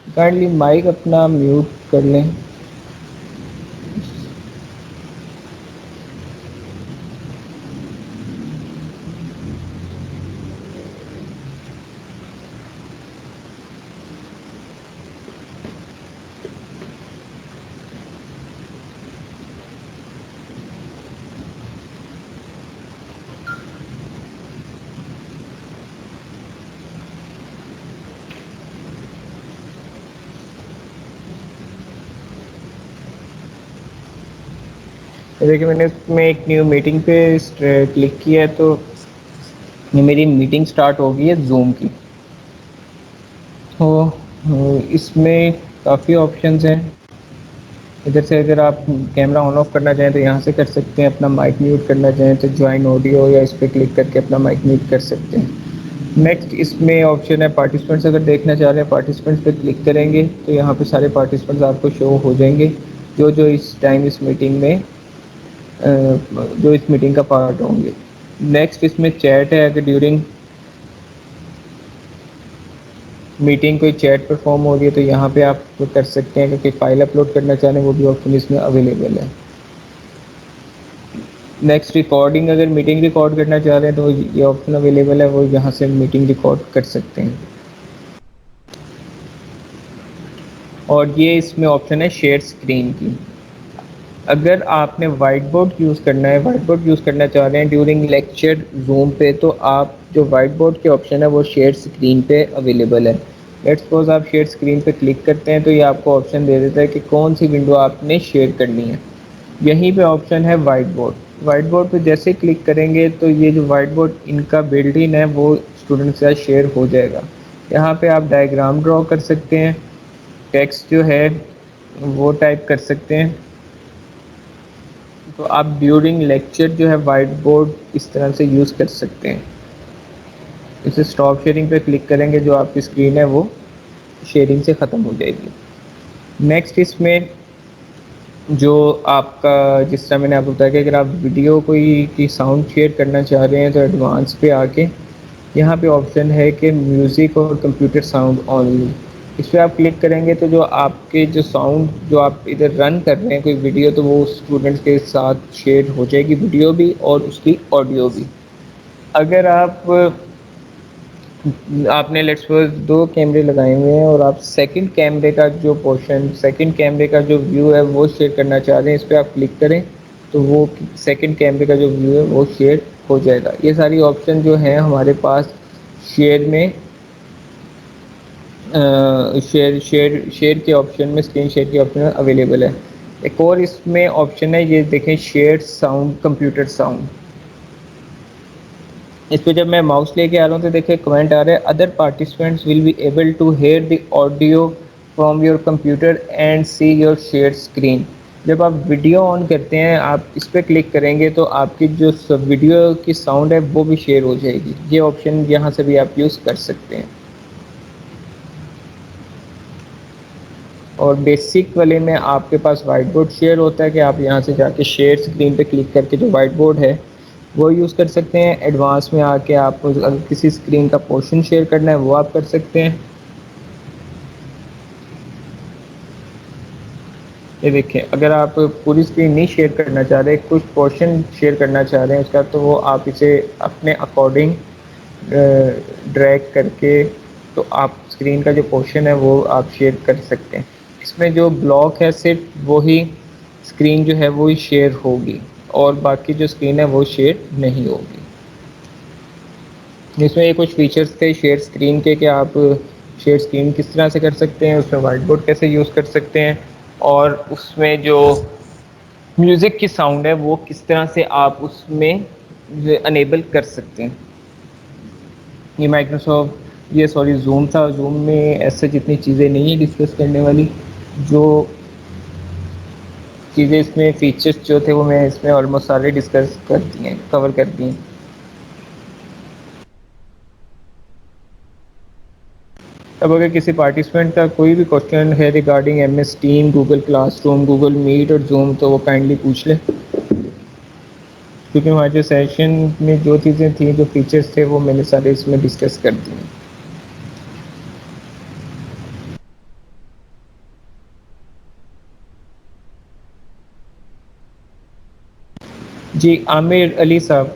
کائنڈلی مائک اپنا میوٹ کر لیں. دیکھیے میں نے اس میں ایک نیو میٹنگ پہ کلک کیا ہے تو یہ میری میٹنگ سٹارٹ ہو گئی ہے زوم کی. تو اس میں کافی آپشنز ہیں. ادھر سے اگر آپ کیمرہ آن آف کرنا چاہیں تو یہاں سے کر سکتے ہیں. اپنا مائک میوٹ کرنا چاہیں تو جوائن آڈیو یا اس پہ کلک کر کے اپنا مائک میوٹ کر سکتے ہیں. نیکسٹ اس میں آپشن ہے پارٹیسپینٹس. اگر دیکھنا چاہ رہے ہیں پارٹیسپینٹس پہ کلک کریں گے تو یہاں پہ سارے پارٹیسپینٹس آپ کو شو ہو جائیں گے جو اس ٹائم اس میٹنگ میں جو اس میٹنگ کا پارٹ ہوں گے. نیکسٹ اس میں چیٹ ہے. اگر ڈیورنگ میٹنگ کوئی چیٹ پر فارم ہو رہی ہے تو یہاں پہ آپ کر سکتے ہیں کیونکہ فائل اپلوڈ کرنا چاہیں وہ بھی آپشن اس میں اویلیبل ہے. Next recording. اگر میٹنگ ریکارڈ کرنا چاہ رہے ہیں تو یہ آپشن اویلیبل ہے. وہ یہاں سے میٹنگ ریکارڈ کر سکتے ہیں. اور یہ اس میں آپشن ہے شیئر اسکرین کی. اگر آپ نے وائٹ بورڈ یوز کرنا ہے، وائٹ بورڈ یوز کرنا چاہ رہے ہیں ڈیورنگ لیکچر زوم پہ، تو آپ جو وائٹ بورڈ کے آپشن ہے وہ شیئر اسکرین پہ اویلیبل ہے. لیٹس سپوز آپ شیئر اسکرین پہ کلک کرتے ہیں تو یہ آپ کو آپشن دے دیتا ہے کہ کون سی ونڈو آپ نے شیئر کرنی ہے. یہیں پہ آپشن ہے وائٹ بورڈ. وائٹ بورڈ پہ جیسے کلک کریں گے تو یہ جو وائٹ بورڈ ان کا بلٹ ان ہے وہ اسٹوڈنٹ کے ساتھ شیئر ہو جائے گا. یہاں پہ آپ ڈائیگرام ڈرا کر سکتے ہیں، ٹیکسٹ جو ہے وہ ٹائپ کر سکتے ہیں. تو آپ ڈیورنگ لیکچر جو ہے وائٹ بورڈ اس طرح سے یوز کر سکتے ہیں. اسے اسٹاپ شیئرنگ پہ کلک کریں گے جو آپ کی اسکرین ہے وہ شیئرنگ سے ختم ہو جائے گی. نیکسٹ اس میں جو آپ کا جس طرح میں نے آپ کو بتایا کہ اگر آپ ویڈیو کوئی کی ساؤنڈ شیئر کرنا چاہ رہے ہیں تو ایڈوانس پہ آ کے یہاں پہ آپشن ہے کہ میوزک اور کمپیوٹر ساؤنڈ اونلی. اس پہ آپ کلک کریں گے تو جو آپ کے جو ساؤنڈ جو آپ ادھر رن کر رہے ہیں کوئی ویڈیو تو وہ اسٹوڈنٹس کے ساتھ شیئر ہو جائے گی، ویڈیو بھی اور اس کی آڈیو بھی. اگر آپ نے لیٹس سپوز 2 کیمرے لگائے ہوئے ہیں اور آپ سیکنڈ کیمرے کا جو پورشن، سیکنڈ کیمرے کا جو ویو ہے وہ شیئر کرنا چاہ رہے ہیں، اس پہ آپ کلک کریں تو وہ سیکنڈ کیمرے کا جو ویو ہے وہ شیئر ہو جائے گا. یہ ساری آپشن جو ہیں ہمارے پاس شیئر میں شیئر کے آپشن میں، اسکرین شیئر کے آپشن میں اویلیبل ہے. ایک اور اس میں آپشن ہے، یہ دیکھیں شیئر ساؤنڈ کمپیوٹر ساؤنڈ. اس پہ جب میں ماؤس لے کے آ رہا ہوں تو دیکھیں کمنٹ آ رہا ہے other participants will be able to hear the audio from your computer and see your share screen. جب آپ ویڈیو آن کرتے ہیں آپ اس پہ کلک کریں گے تو آپ کی جو ویڈیو کی ساؤنڈ ہے وہ بھی شیئر ہو جائے گی. یہ آپشن یہاں سے بھی آپ یوز کر سکتے ہیں. اور بیسک والے میں آپ کے پاس وائٹ بورڈ شیئر ہوتا ہے کہ آپ یہاں سے جا کے شیئر اسکرین پہ کلک کر کے جو وائٹ بورڈ ہے وہ یوز کر سکتے ہیں. ایڈوانس میں آ کے آپ اگر کسی اسکرین کا پورشن شیئر کرنا ہے وہ آپ کر سکتے ہیں. یہ دیکھیں اگر آپ پوری اسکرین نہیں شیئر کرنا چاہ رہے، کچھ پورشن شیئر کرنا چاہ رہے ہیں اس کا، تو وہ آپ اسے اپنے اکارڈنگ ڈریگ کر کے تو آپ اسکرین کا جو پورشن ہے وہ آپ شیئر کر سکتے ہیں. اس میں جو بلاک ہے صرف وہی اسکرین جو ہے وہی شیئر ہوگی اور باقی جو اسکرین ہے وہ شیئر نہیں ہوگی. اس میں یہ کچھ فیچرز تھے شیئر اسکرین کے کہ آپ شیئر اسکرین کس طرح سے کر سکتے ہیں، اس میں وائٹ بورڈ کیسے یوز کر سکتے ہیں، اور اس میں جو میوزک کی ساؤنڈ ہے وہ کس طرح سے آپ اس میں انیبل کر سکتے ہیں. یہ مائکروسافٹ یہ سوری زوم تھا. زوم میں ایسے جتنی چیزیں نہیں ہیں ڈسکس کرنے والی، جو چیزیں اس میں فیچرز جو تھے وہ میں اس میں آلموسٹ سارے ڈسکس کر دی ہیں، کور کر دی ہیں. اب اگر کسی پارٹیسپینٹ کا کوئی بھی کوشچن ہے regarding M S team, Google classroom, Google Meet اور زوم تو وہ کائنڈلی پوچھ لیں، کیونکہ ہمارے جو سیشن میں جو چیزیں تھیں جو فیچرز تھے وہ میں نے سارے اس میں ڈسکس کر دی ہیں. جی عامر علی صاحب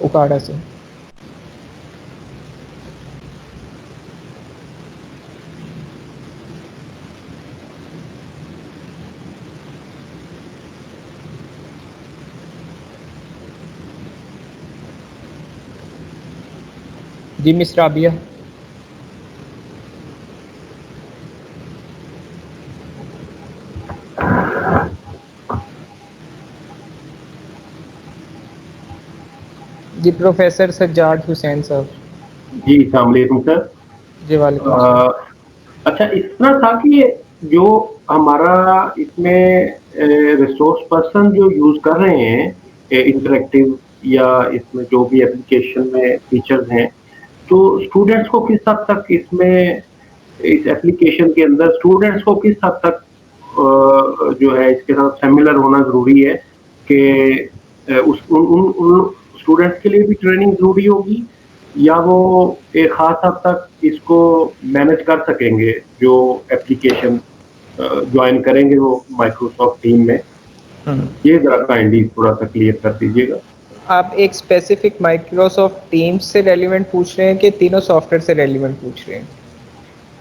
اکاڑا سے. جی مسٹر عابیہ. جی پروفیسر سجاد حسین صاحب. جی السلام علیکم سر. جی وعلیکم السلام. اچھا اس طرح تھا کہ جو ہمارا اس میں ریسورس پرسن جو یوز کر رہے ہیں انٹریکٹیو یا اس میں جو بھی اپلیکیشن میں فیچرز ہیں، تو اسٹوڈینٹس کو کس حد تک اس میں اس ایپلیکیشن کے اندر اسٹوڈینٹس کو کس حد تک جو ہے اس کے ساتھ فیملر ہونا ضروری ہے کہ ان اسٹوڈینٹس کے لیے بھی ٹریننگ ضروری ہوگی، یا وہ ایک خاص حد تک اس کو مینج کر سکیں گے جو ایپلیکیشن جوائن کریں گے وہ مائکروسافٹ ٹیم میں. یہ ذرا کائنڈلی تھوڑا سا کلیئر کر دیجیے گا. آپ ایک اسپیسیفک مائکروسافٹ ٹیمز سے ریلیونٹ پوچھ رہے ہیں کہ تینوں سافٹ ویئر سے ریلیونٹ پوچھ رہے ہیں؟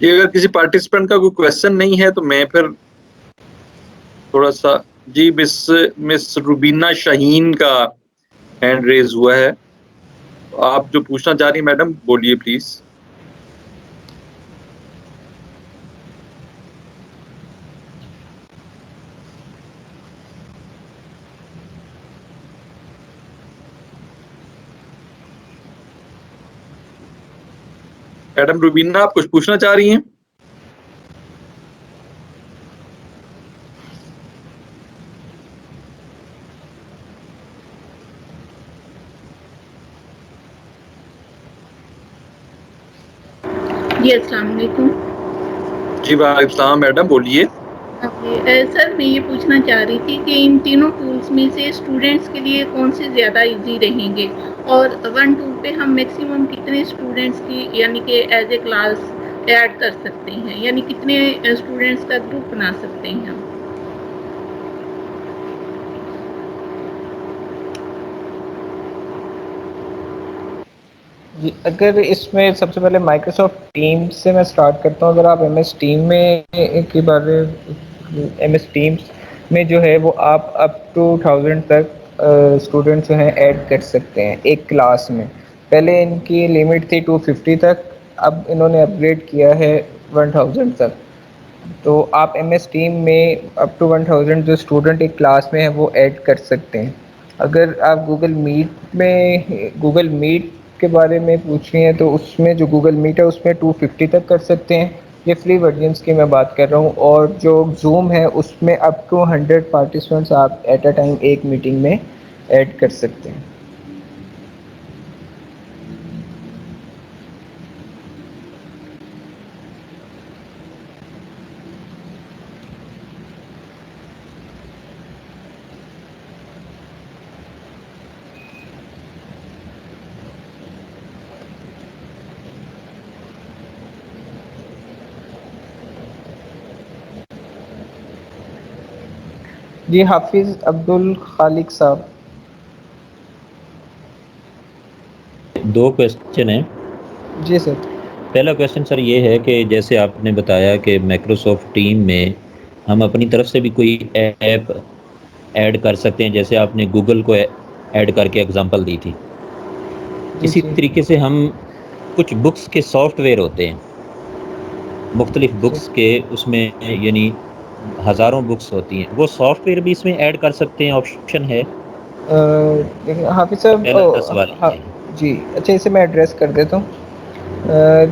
کہ اگر کسی پارٹیسپینٹ کا کوئی کویشچن نہیں ہے تو میں پھر تھوڑا سا جی مس روبینہ شاہین کا ہینڈ ریز ہوا ہے. آپ جو پوچھنا چاہ رہی ہیں میڈم بولیے پلیز. میڈم روبینہ آپ کچھ پوچھنا چاہ رہی ہیں؟ جی السلام علیکم. جی وعلیکم السلام میڈم بولیے. سر میں یہ پوچھنا چاہ رہی تھی کہ ان تینوں ٹولس میں سے اسٹوڈینٹس کے لیے کون سے زیادہ ایزی رہیں گے اور 1 ٹول پہ ہم میکسیمم کتنے اسٹوڈینٹس کی یعنی کہ ایز اے کلاس ایڈ کر سکتے ہیں, یعنی کتنے اسٹوڈینٹس کا گروپ بنا سکتے ہیں ہم. جی اگر اس میں سب سے پہلے مائکروسافٹ ٹیم سے میں اسٹارٹ کرتا ہوں. اگر آپ ایم ایس ٹیم میں کے بارے ایم ایس ٹیمس میں جو ہے وہ آپ اپ ٹو 1000 تک اسٹوڈنٹ جو ہیں ایڈ کر سکتے ہیں ایک کلاس میں. پہلے ان کی لمٹ تھی 250 تک, اب انہوں نے اپ گریڈ کیا ہے 1000 تک. تو آپ ایم ایس ٹیم میں اپ ٹو 1000 جو اسٹوڈنٹ ایک کلاس میں ہیں وہ ایڈ کر سکتے ہیں. اگر آپ گوگل میٹ کے بارے میں پوچھ رہی ہیں تو اس میں جو گوگل میٹ ہے اس میں 250 تک کر سکتے ہیں. یہ فری ورژنس کی میں بات کر رہا ہوں. اور جو زوم ہے اس میں اپ ٹو 100 پارٹیسپینٹس آپ ایٹ اے ٹائم ایک میٹنگ میں ایڈ کر سکتے ہیں. جی حافظ عبد الخالق صاحب. 2 کویسچن ہیں. جی سر. پہلا کویسچن سر یہ ہے کہ جیسے آپ نے بتایا کہ مائکروسافٹ ٹیم میں ہم اپنی طرف سے بھی کوئی ایپ ایڈ کر سکتے ہیں, جیسے آپ نے گوگل کو ایڈ کر کے اگزامپل دی تھی. جی اسی جی طریقے سے ہم کچھ بکس کے سافٹ ویئر ہوتے ہیں, مختلف جی بکس کے, اس میں یعنی ہزاروں بکس ہوتی ہیں, وہ سافٹ ویئر بھی اس میں ایڈ کر سکتے ہیں, آپشن ہے. حافظ صاحب پہلا سوال یہ ہے. جی اچھا اسے میں ایڈریس کر دیتا ہوں.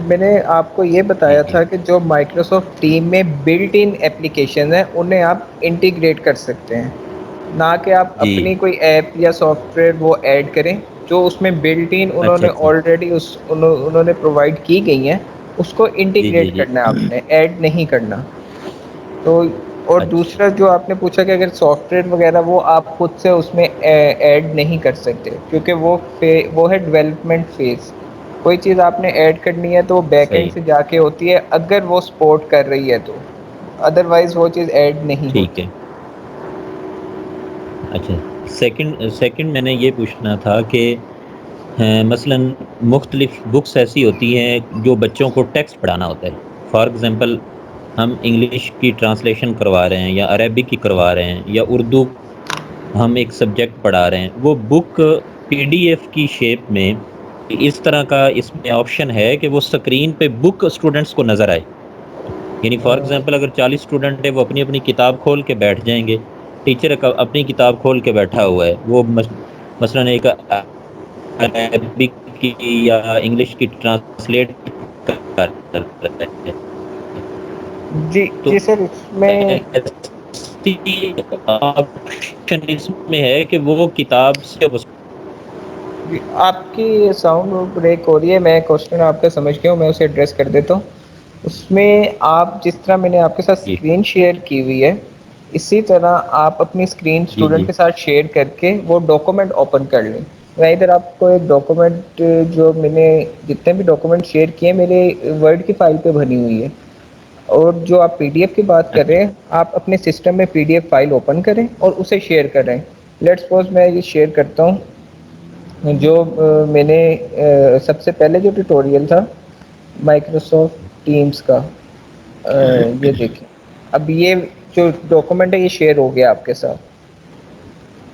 میں نے آپ کو یہ جی بتایا جی تھا کہ جو مائکروسافٹ ٹیم میں بلٹ ان ایپلیکیشن ہیں انہیں آپ انٹیگریٹ کر سکتے ہیں, نہ کہ آپ جی اپنی کوئی ایپ یا سافٹ ویئر وہ ایڈ کریں جو اس میں بلٹ ان انہوں اچھا نے اچھا آلریڈی انہوں نے پرووائڈ کی گئی ہیں, اس کو جی جی انٹیگریٹ جی کرنا ہے آپ نے, ایڈ نہیں کرنا. تو اور اچھا دوسرا جو آپ نے پوچھا کہ اگر سافٹ ویئر وغیرہ وہ آپ خود سے اس میں ایڈ نہیں کر سکتے کیونکہ وہ ہے ڈیولپمنٹ فیز. کوئی چیز آپ نے ایڈ کرنی ہے تو وہ بیک اینڈ صحیح سے جا کے ہوتی ہے اگر وہ سپورٹ کر رہی ہے تو, ادروائز وہ چیز ایڈ نہیں ٹھیک ہوتی. ہے. اچھا سیکنڈ میں نے یہ پوچھنا تھا کہ مثلا مختلف بکس ایسی ہوتی ہیں جو بچوں کو ٹیکسٹ پڑھانا ہوتا ہے. فار ایگزامپل ہم انگلش کی ٹرانسلیشن کروا رہے ہیں یا عربک کی کروا رہے ہیں یا اردو ہم ایک سبجیکٹ پڑھا رہے ہیں, وہ بک PDF کی شیپ میں اس طرح کا اس میں آپشن ہے کہ وہ اسکرین پہ بک اسٹوڈنٹس کو نظر آئے. یعنی فار ایگزامپل اگر 40 اسٹوڈنٹ ہے وہ اپنی اپنی کتاب کھول کے بیٹھ جائیں گے, ٹیچر اپنی کتاب کھول کے بیٹھا ہوا ہے, وہ مثلا ایک عربک کی یا انگلش کی ٹرانسلیٹ کر رہا ہے. جی تو جی سر اس میں آپشن اس میں ہے کہ وہ کتاب سے آپ کی ساؤنڈ بریک ہو رہی ہے, میں کوشچن آپ کا سمجھ گیا ہوں, میں اسے ایڈریس کر دیتا ہوں. اس میں آپ جس طرح میں نے آپ کے ساتھ جی اسکرین شیئر کی ہوئی ہے اسی طرح آپ اپنی اسکرین جی اسٹوڈنٹ جی کے ساتھ شیئر کر کے وہ ڈاکومنٹ اوپن کر لیں. میں ادھر آپ کو ایک ڈاکومنٹ جو میں نے جتنے بھی ڈاکومنٹ شیئر کیے میرے ورڈ کی فائل پہ بنی ہوئی ہے, اور جو آپ PDF کی بات کر رہے اچھا ہیں آپ اپنے سسٹم میں PDF فائل اوپن کریں اور اسے شیئر کریں. لیٹس سپوز میں یہ شیئر کرتا ہوں. جو میں نے سب سے پہلے جو ٹیوٹوریل تھا مائکروسافٹ ٹیمز کا. یہ دیکھیں اب یہ جو ڈاکومنٹ ہے یہ شیئر ہو گیا آپ کے ساتھ,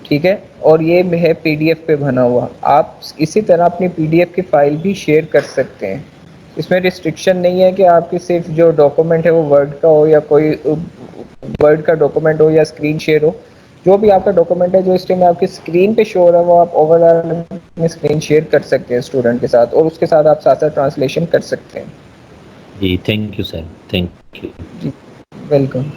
ٹھیک ہے, اور یہ ہے پی ڈی ایف پہ بنا ہوا. آپ اسی طرح اپنی پی ڈی ایف کی فائل بھی شیئر کر سکتے ہیں. اس میں ریسٹرکشن نہیں ہے کہ آپ کی صرف جو ڈاکومنٹ ہے وہ ورڈ کا ہو یا کوئی ورڈ کا ڈاکومنٹ ہو یا اسکرین شیئر ہو. جو بھی آپ کا ڈاکومنٹ ہے جو اس ٹائم آپ کی اسکرین پہ شو ہو رہا ہے وہ آپ اوور آل اسکرین شیئر کر سکتے ہیں اسٹوڈنٹ کے ساتھ, اور اس کے ساتھ آپ ساتھ ساتھ ٹرانسلیشن کر سکتے ہیں. جی thank you sir, thank you. جی ویلکم.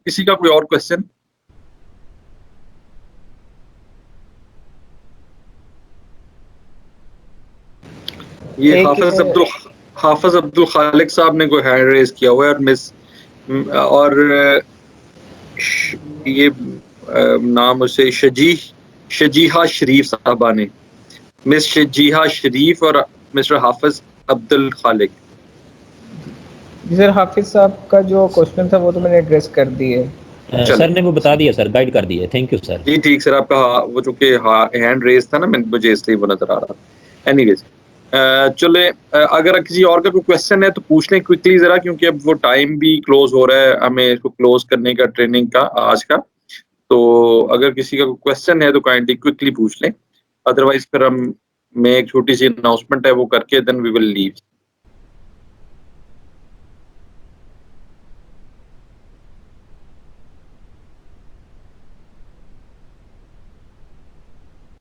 کسی کا کوئی اور کوشچن؟ یہ حافظ عبد الخالق صاحب نے کوئی ہینڈ ریز کیا ہوا ہے, اور مس اور یہ نام اسے شجیحہ شریف صاحبہ نے, مس شجیحہ شریف اور مسٹر حافظ عبد الخالق. جی سر, حافظ صاحب کا جو کوشچن تھا وہ تو میں نے ایڈریس کر دی ہے. سر نے وہ بتا دیا سر, گائیڈ کر دیا. Thank you sir. جی ٹھیک سر, آپ کا وہ چونکہ ہینڈ ریز تھا نا, مجھے اس لیے وہ نظر آ رہا تھا. اینی ویز چلے, اگر کسی اور کا کوئی کوشچن ہے تو پوچھ لیں کوئکلی ذرا, کیونکہ اب وہ ٹائم بھی کلوز ہو رہا ہے ہمیں اس کو کلوز کرنے کا ٹریننگ کا آج کا. تو اگر کسی کا کوئی کوشچن ہے تو کائنڈلی کوئکلی پوچھ لیں, ادروائز پھر میں ایک چھوٹی سی اناؤنسمنٹ ہے وہ کر کے دین وی ول لیو.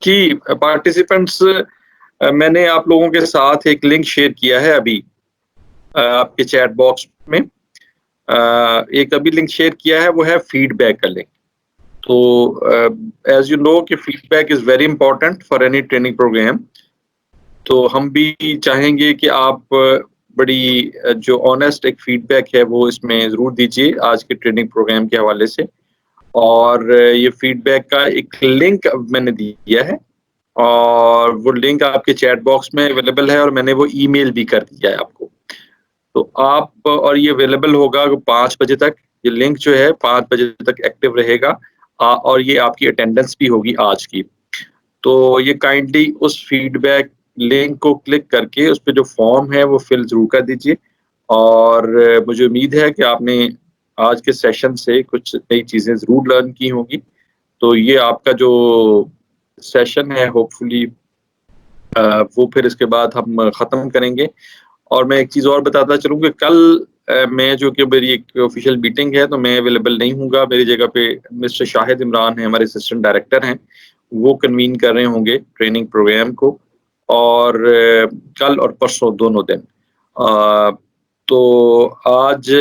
جی پارٹیسپینٹس, میں نے آپ لوگوں کے ساتھ ایک لنک شیئر کیا ہے ابھی آپ کے چیٹ باکس میں. ایک ابھی لنک شیئر کیا ہے, وہ ہے فیڈ بیک کا لنک. تو ایز یو نو کہ feedback is very important for any training programme. تو ہم بھی چاہیں گے کہ آپ بڑی جو آنیسٹ ایک فیڈ بیک ہے وہ اس میں ضرور دیجیے آج کے ٹریننگ پروگرام کے حوالے سے. اور یہ فیڈ بیک کا ایک لنک میں نے دیا ہے, اور وہ لنک آپ کے چیٹ باکس میں اویلیبل ہے, اور میں نے وہ ای میل بھی کر دیا ہے آپ کو. تو آپ, اور یہ اویلیبل ہوگا 5 بجے تک. یہ لنک جو ہے 5 بجے تک ایکٹیو رہے گا, اور یہ آپ کی اٹینڈنس بھی ہوگی آج کی. تو یہ کائنڈلی اس فیڈ بیک لنک کو کلک کر کے اس پہ جو فارم ہے وہ فل ضرور کر دیجیے. اور مجھے امید ہے کہ آپ نے آج کے سیشن سے کچھ نئی چیزیں ضرور لرن کی ہوں گی. تو یہ آپ کا جو سیشن ہے ہوپ فلی وہ پھر اس کے بعد ہم ختم کریں گے. اور میں ایک چیز اور بتاتا چلوں کہ کل میں جو کہ میری ایک آفیشیل میٹنگ ہے تو میں اویلیبل نہیں ہوں گا. میری جگہ پہ مسٹر شاہد عمران ہیں, ہمارے اسسٹنٹ ڈائریکٹر ہیں, وہ کنوین کر رہے ہوں گے ٹریننگ پروگرام کو. اور کل اور پرسوں دونوں دن. تو آج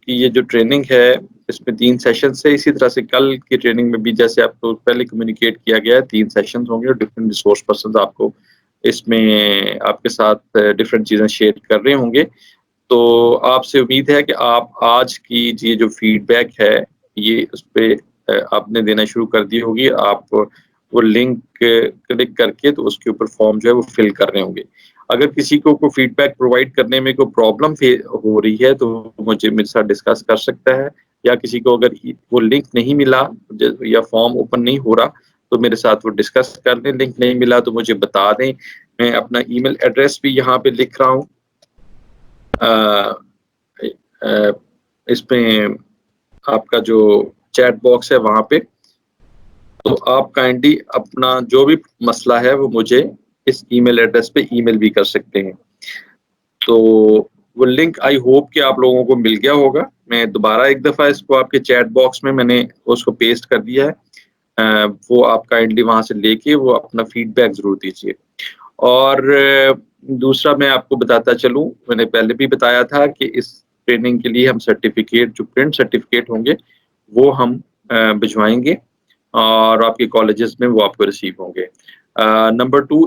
کی یہ جو ٹریننگ ہے اس میں 3 سیشنز ہے. اسی طرح سے کل کی ٹریننگ میں بھی جیسے آپ کو پہلے کمیونیکیٹ کیا گیا ہے 3 سیشنز ہوں گے, اور ڈفرینٹ ریسورس پرسنز آپ کو اس میں آپ کے ساتھ ڈفرینٹ چیزیں شیئر کر رہے ہوں گے. تو آپ سے امید ہے کہ آپ آج کی یہ جو فیڈ بیک ہے یہ اس پہ آپ نے دینا شروع کر دی ہوگی. آپ وہ لنک کلک کر کے تو اس کے اوپر فارم جو ہے وہ فل کر رہے ہوں گے. اگر کسی کو کوئی فیڈ بیک پرووائڈ کرنے میں کوئی پرابلم ہو رہی ہے تو مجھے میرے ساتھ ڈسکس کر سکتا ہے, یا کسی کو اگر وہ لنک نہیں ملا یا فارم اوپن نہیں ہو رہا تو میرے ساتھ وہ ڈسکس کر لیں. لنک نہیں ملا تو مجھے بتا دیں, میں اپنا ای میل ایڈریس بھی یہاں پہ لکھ رہا ہوں. اس میں آپ کا جو چیٹ باکس ہے وہاں پہ, تو آپ کائنڈلی اپنا جو بھی مسئلہ ہے وہ مجھے اس ای میل ایڈریس پہ ای میل بھی کر سکتے ہیں. تو وہ لنک آئی ہوپ کہ آپ لوگوں کو مل گیا ہوگا. میں دوبارہ ایک دفعہ اس کو آپ کے چیٹ باکس میں نے اس کو پیسٹ کر دیا ہے. وہ آپ کائنڈلی وہاں سے لے کے وہ اپنا فیڈ بیک ضرور دیجیے. اور دوسرا میں آپ کو بتاتا چلوں, میں نے پہلے بھی بتایا تھا کہ اس ٹریننگ کے لیے ہم سرٹیفکیٹ جو پرنٹ سرٹیفکیٹ ہوں گے وہ ہم بھجوائیں گے, اور آپ کے کالجز میں وہ آپ کو ریسیو ہوں گے. نمبر 2,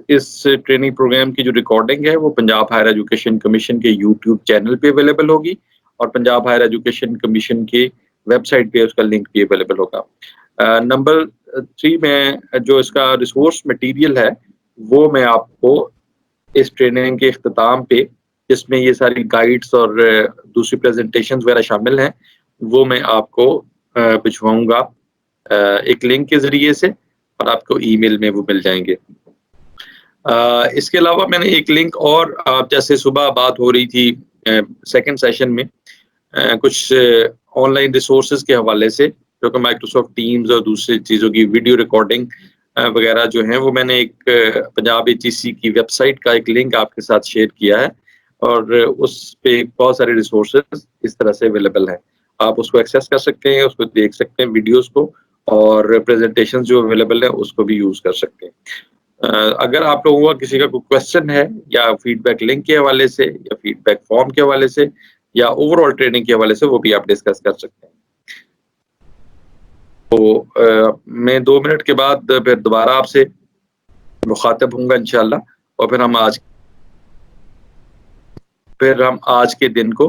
اس ٹریننگ پروگرام کی جو ریکارڈنگ ہے وہ پنجاب ہائر ایجوکیشن کمیشن کے یوٹیوب چینل پہ اویلیبل ہوگی, اور پنجاب ہائر ایجوکیشن کمیشن کے ویب سائٹ پہ اس کا لنک بھی اویلیبل ہوگا. نمبر 3 میں جو اس کا ریسورس مٹیریل ہے وہ میں آپ کو اس ٹریننگ کے اختتام پہ جس میں یہ ساری گائیڈس اور دوسری پریزنٹیشنز وغیرہ شامل ہیں، وہ میں آپ کو بھجواؤں گا ایک لنک کے ذریعے سے، اور آپ کو ای میل میں وہ مل جائیں گے۔ اس کے علاوہ میں نے ایک لنک اور، جیسے صبح بات ہو رہی تھی سیکنڈ سیشن میں کچھ آن لائن ریسورسز کے حوالے سے، جو کہ مائکروسافٹ ٹیمز اور دوسری چیزوں کی ویڈیو ریکارڈنگ وغیرہ جو ہیں، وہ میں نے ایک پنجاب HEC کی ویب سائٹ کا ایک لنک آپ کے ساتھ شیئر کیا ہے، اور اس پہ بہت سارے ریسورسز اس طرح سے اویلیبل ہیں، آپ اس کو ایکسیس کر سکتے ہیں، اس کو دیکھ سکتے ہیں ویڈیوز کو، اور پریزنٹیشن جو اویلیبل ہیں اس کو بھی یوز کر سکتے ہیں۔ اگر آپ لوگوں کا کسی کا کوئی کویسچن ہے، یا فیڈ بیک لنک کے حوالے سے، یا فیڈ بیک فارم کے حوالے سے، یا اوور آل ٹریننگ کے حوالے سے، وہ بھی آپ ڈسکس کر سکتے ہیں۔ تو میں 2 منٹ کے بعد پھر دوبارہ آپ سے مخاطب ہوں گا انشاءاللہ، اور پھر ہم آج کے دن کو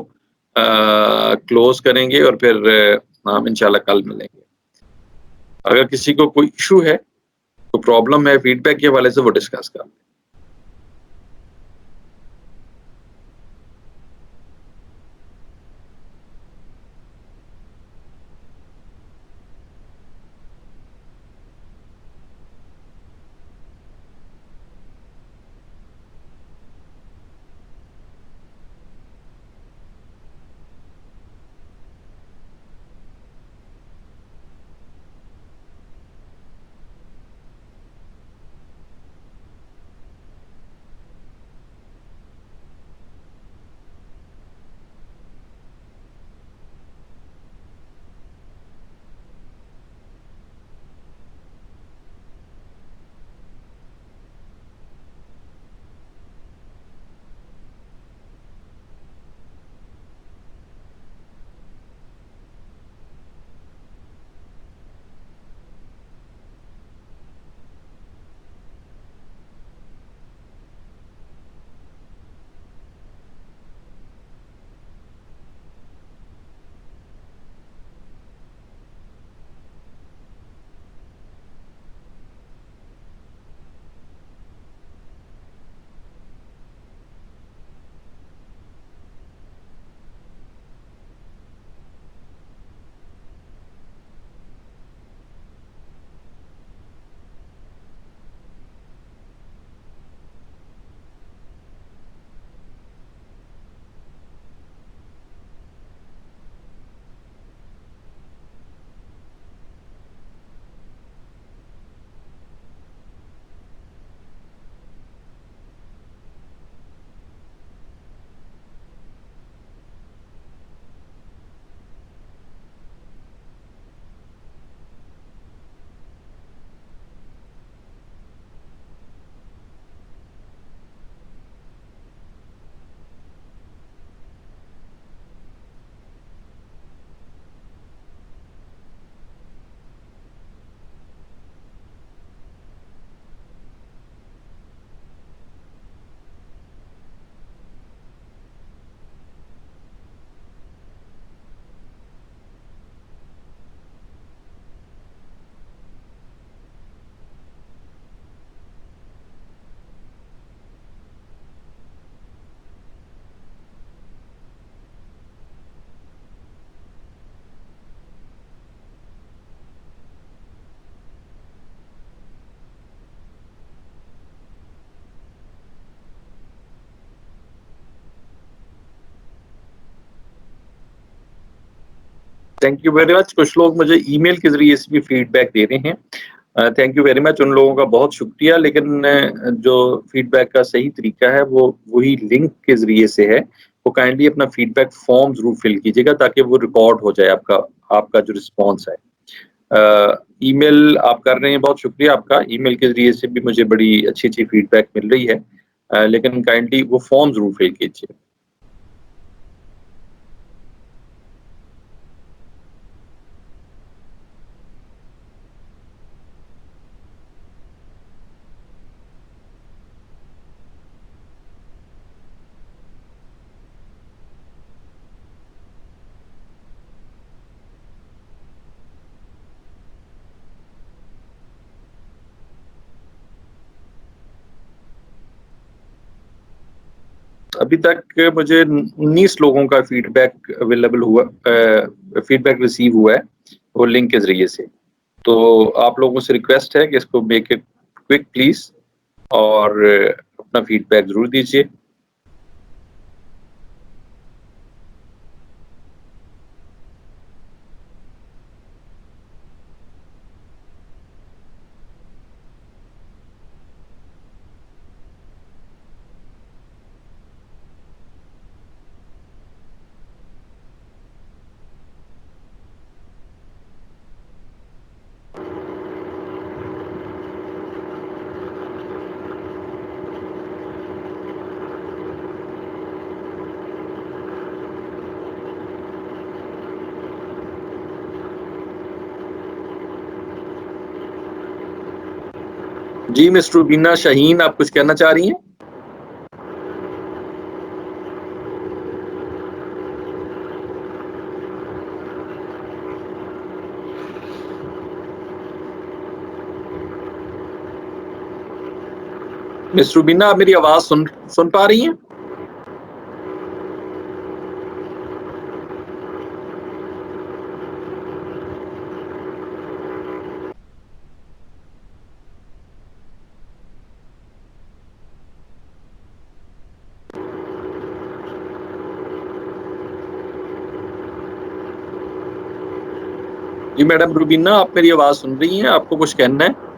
کلوز کریں گے، اور پھر ہم انشاءاللہ کل ملیں گے۔ اگر کسی کو کوئی ایشو ہے، کوئی پرابلم ہے فیڈ بیک کے حوالے سے، وہ ڈسکس کر لیں۔ Thank you very much. کچھ لوگ مجھے ای میل کے ذریعے سے بھی فیڈ بیک دے رہے ہیں، تھینک یو ویری مچ، ان لوگوں کا بہت شکریہ، لیکن جو فیڈ بیک کا صحیح طریقہ ہے وہ وہی لنک کے ذریعے سے ہے، وہ کائنڈلی اپنا فیڈ بیک فارم ضرور فل کیجیے گا تاکہ وہ ریکارڈ ہو جائے آپ کا جو رسپانس ہے۔ ای میل آپ کر رہے ہیں، بہت شکریہ آپ کا، ای میل کے ذریعے سے بھی مجھے بڑی اچھی اچھی فیڈ بیک مل رہی ہے، لیکن کائنڈلی وہ فارم ضرور فل کیجیے۔ ابھی تک مجھے 19 لوگوں کا فیڈ بیک اویلیبل ہوا، فیڈ بیک ریسیو ہوا ہے وہ لنک کے ذریعے سے. تو آپ لوگوں سے ریکویسٹ ہے کہ اس کو میک اٹ کوئک پلیز اور اپنا فیڈ بیک ضرور دیجیے. جی مسٹر روبینہ شاہین، آپ کچھ کہنا چاہ رہی ہیں؟ مسٹر روبینہ، آپ میری آواز سن پا رہی ہیں؟ جی میڈم روبینہ، آپ میری آواز سن رہی ہیں؟ آپ کو کچھ کہنا ہے؟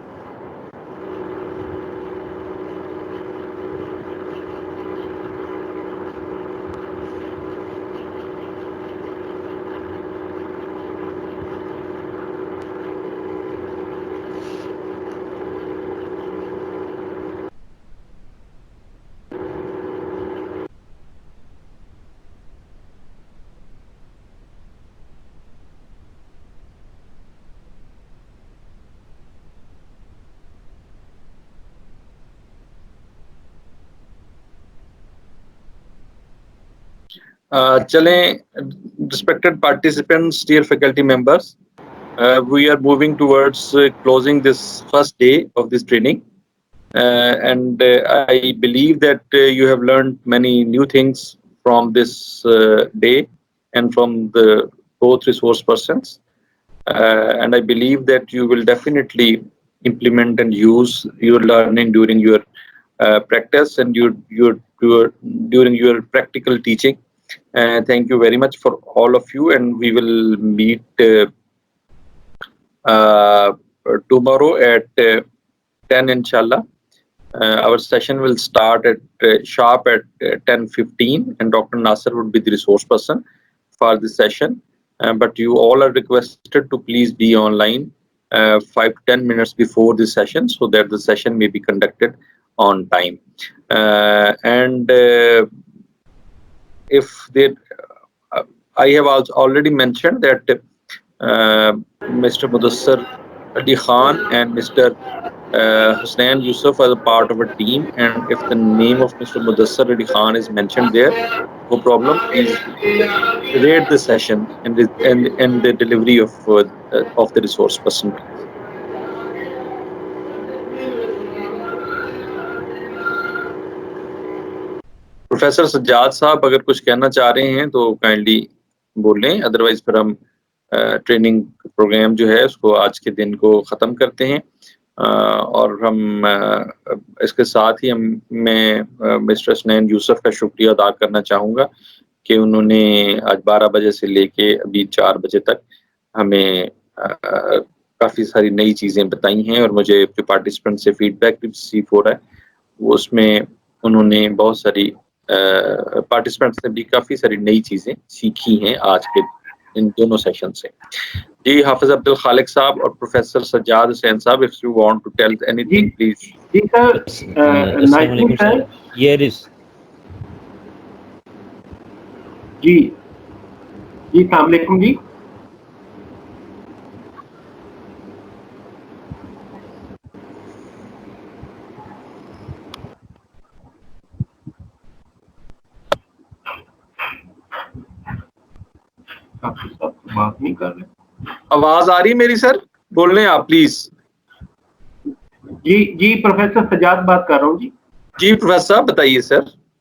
چلیں respected participants, dear faculty members, we are moving towards closing this first day of this training, and I believe that you have learned many new things from this day and from the both resource persons, and I believe that you will definitely implement and use your learning during your practice and during your practical teaching. Thank you very much for all of you, and we will meet tomorrow at 10 inshallah. Our session will start at sharp at 10:15, and Dr. Nasser would be the resource person for this session. But you all are requested to please be online 5 to 10 minutes before the session, so that the session may be conducted on time. And if there, I have also already mentioned that Mr. Mudassar Ali Khan and Mr. Hussain Yusuf are a part of a team, and if the name of Mr. Mudassar Ali Khan is mentioned there, no problem. Please rate the session and the delivery of the resource person. Professor Sajjad صاحب اگر کچھ کہنا چاہ رہے ہیں تو kindly بول لیں، ادروائز پھر ہم ٹریننگ پروگرام جو ہے اس کو آج کے دن کو ختم کرتے ہیں. اور ہم اس کے ساتھ ہی میں مسٹر حسنین یوسف کا شکریہ ادا کرنا چاہوں گا کہ انہوں نے آج 12 بجے سے لے کے ابھی 4 بجے تک ہمیں کافی ساری نئی چیزیں بتائی ہیں، اور مجھے جو پارٹیسپینٹ سے فیڈ بیک ریسیو ہو رہا ہے وہ اس میں انہوں نے بہت ساری پارٹیسپینٹس نے بھی کافی ساری نئی چیزیں سیکھی ہیں آج کے ان دونوں سیشن سے. جی حافظ عبد الخالق صاحب اور پروفیسر سجاد حسین صاحب، if you want to tell anything please. جی سر، نائٹنگ سر. جی السلام علیکم. جی بات نہیں کر رہے. آواز آ رہی میری سر؟ بول رہے ہیں آپ پلیز. جی پروفیسر سجاد بات کر رہا ہوں. جی پروفیسر صاحب بتائیے سر.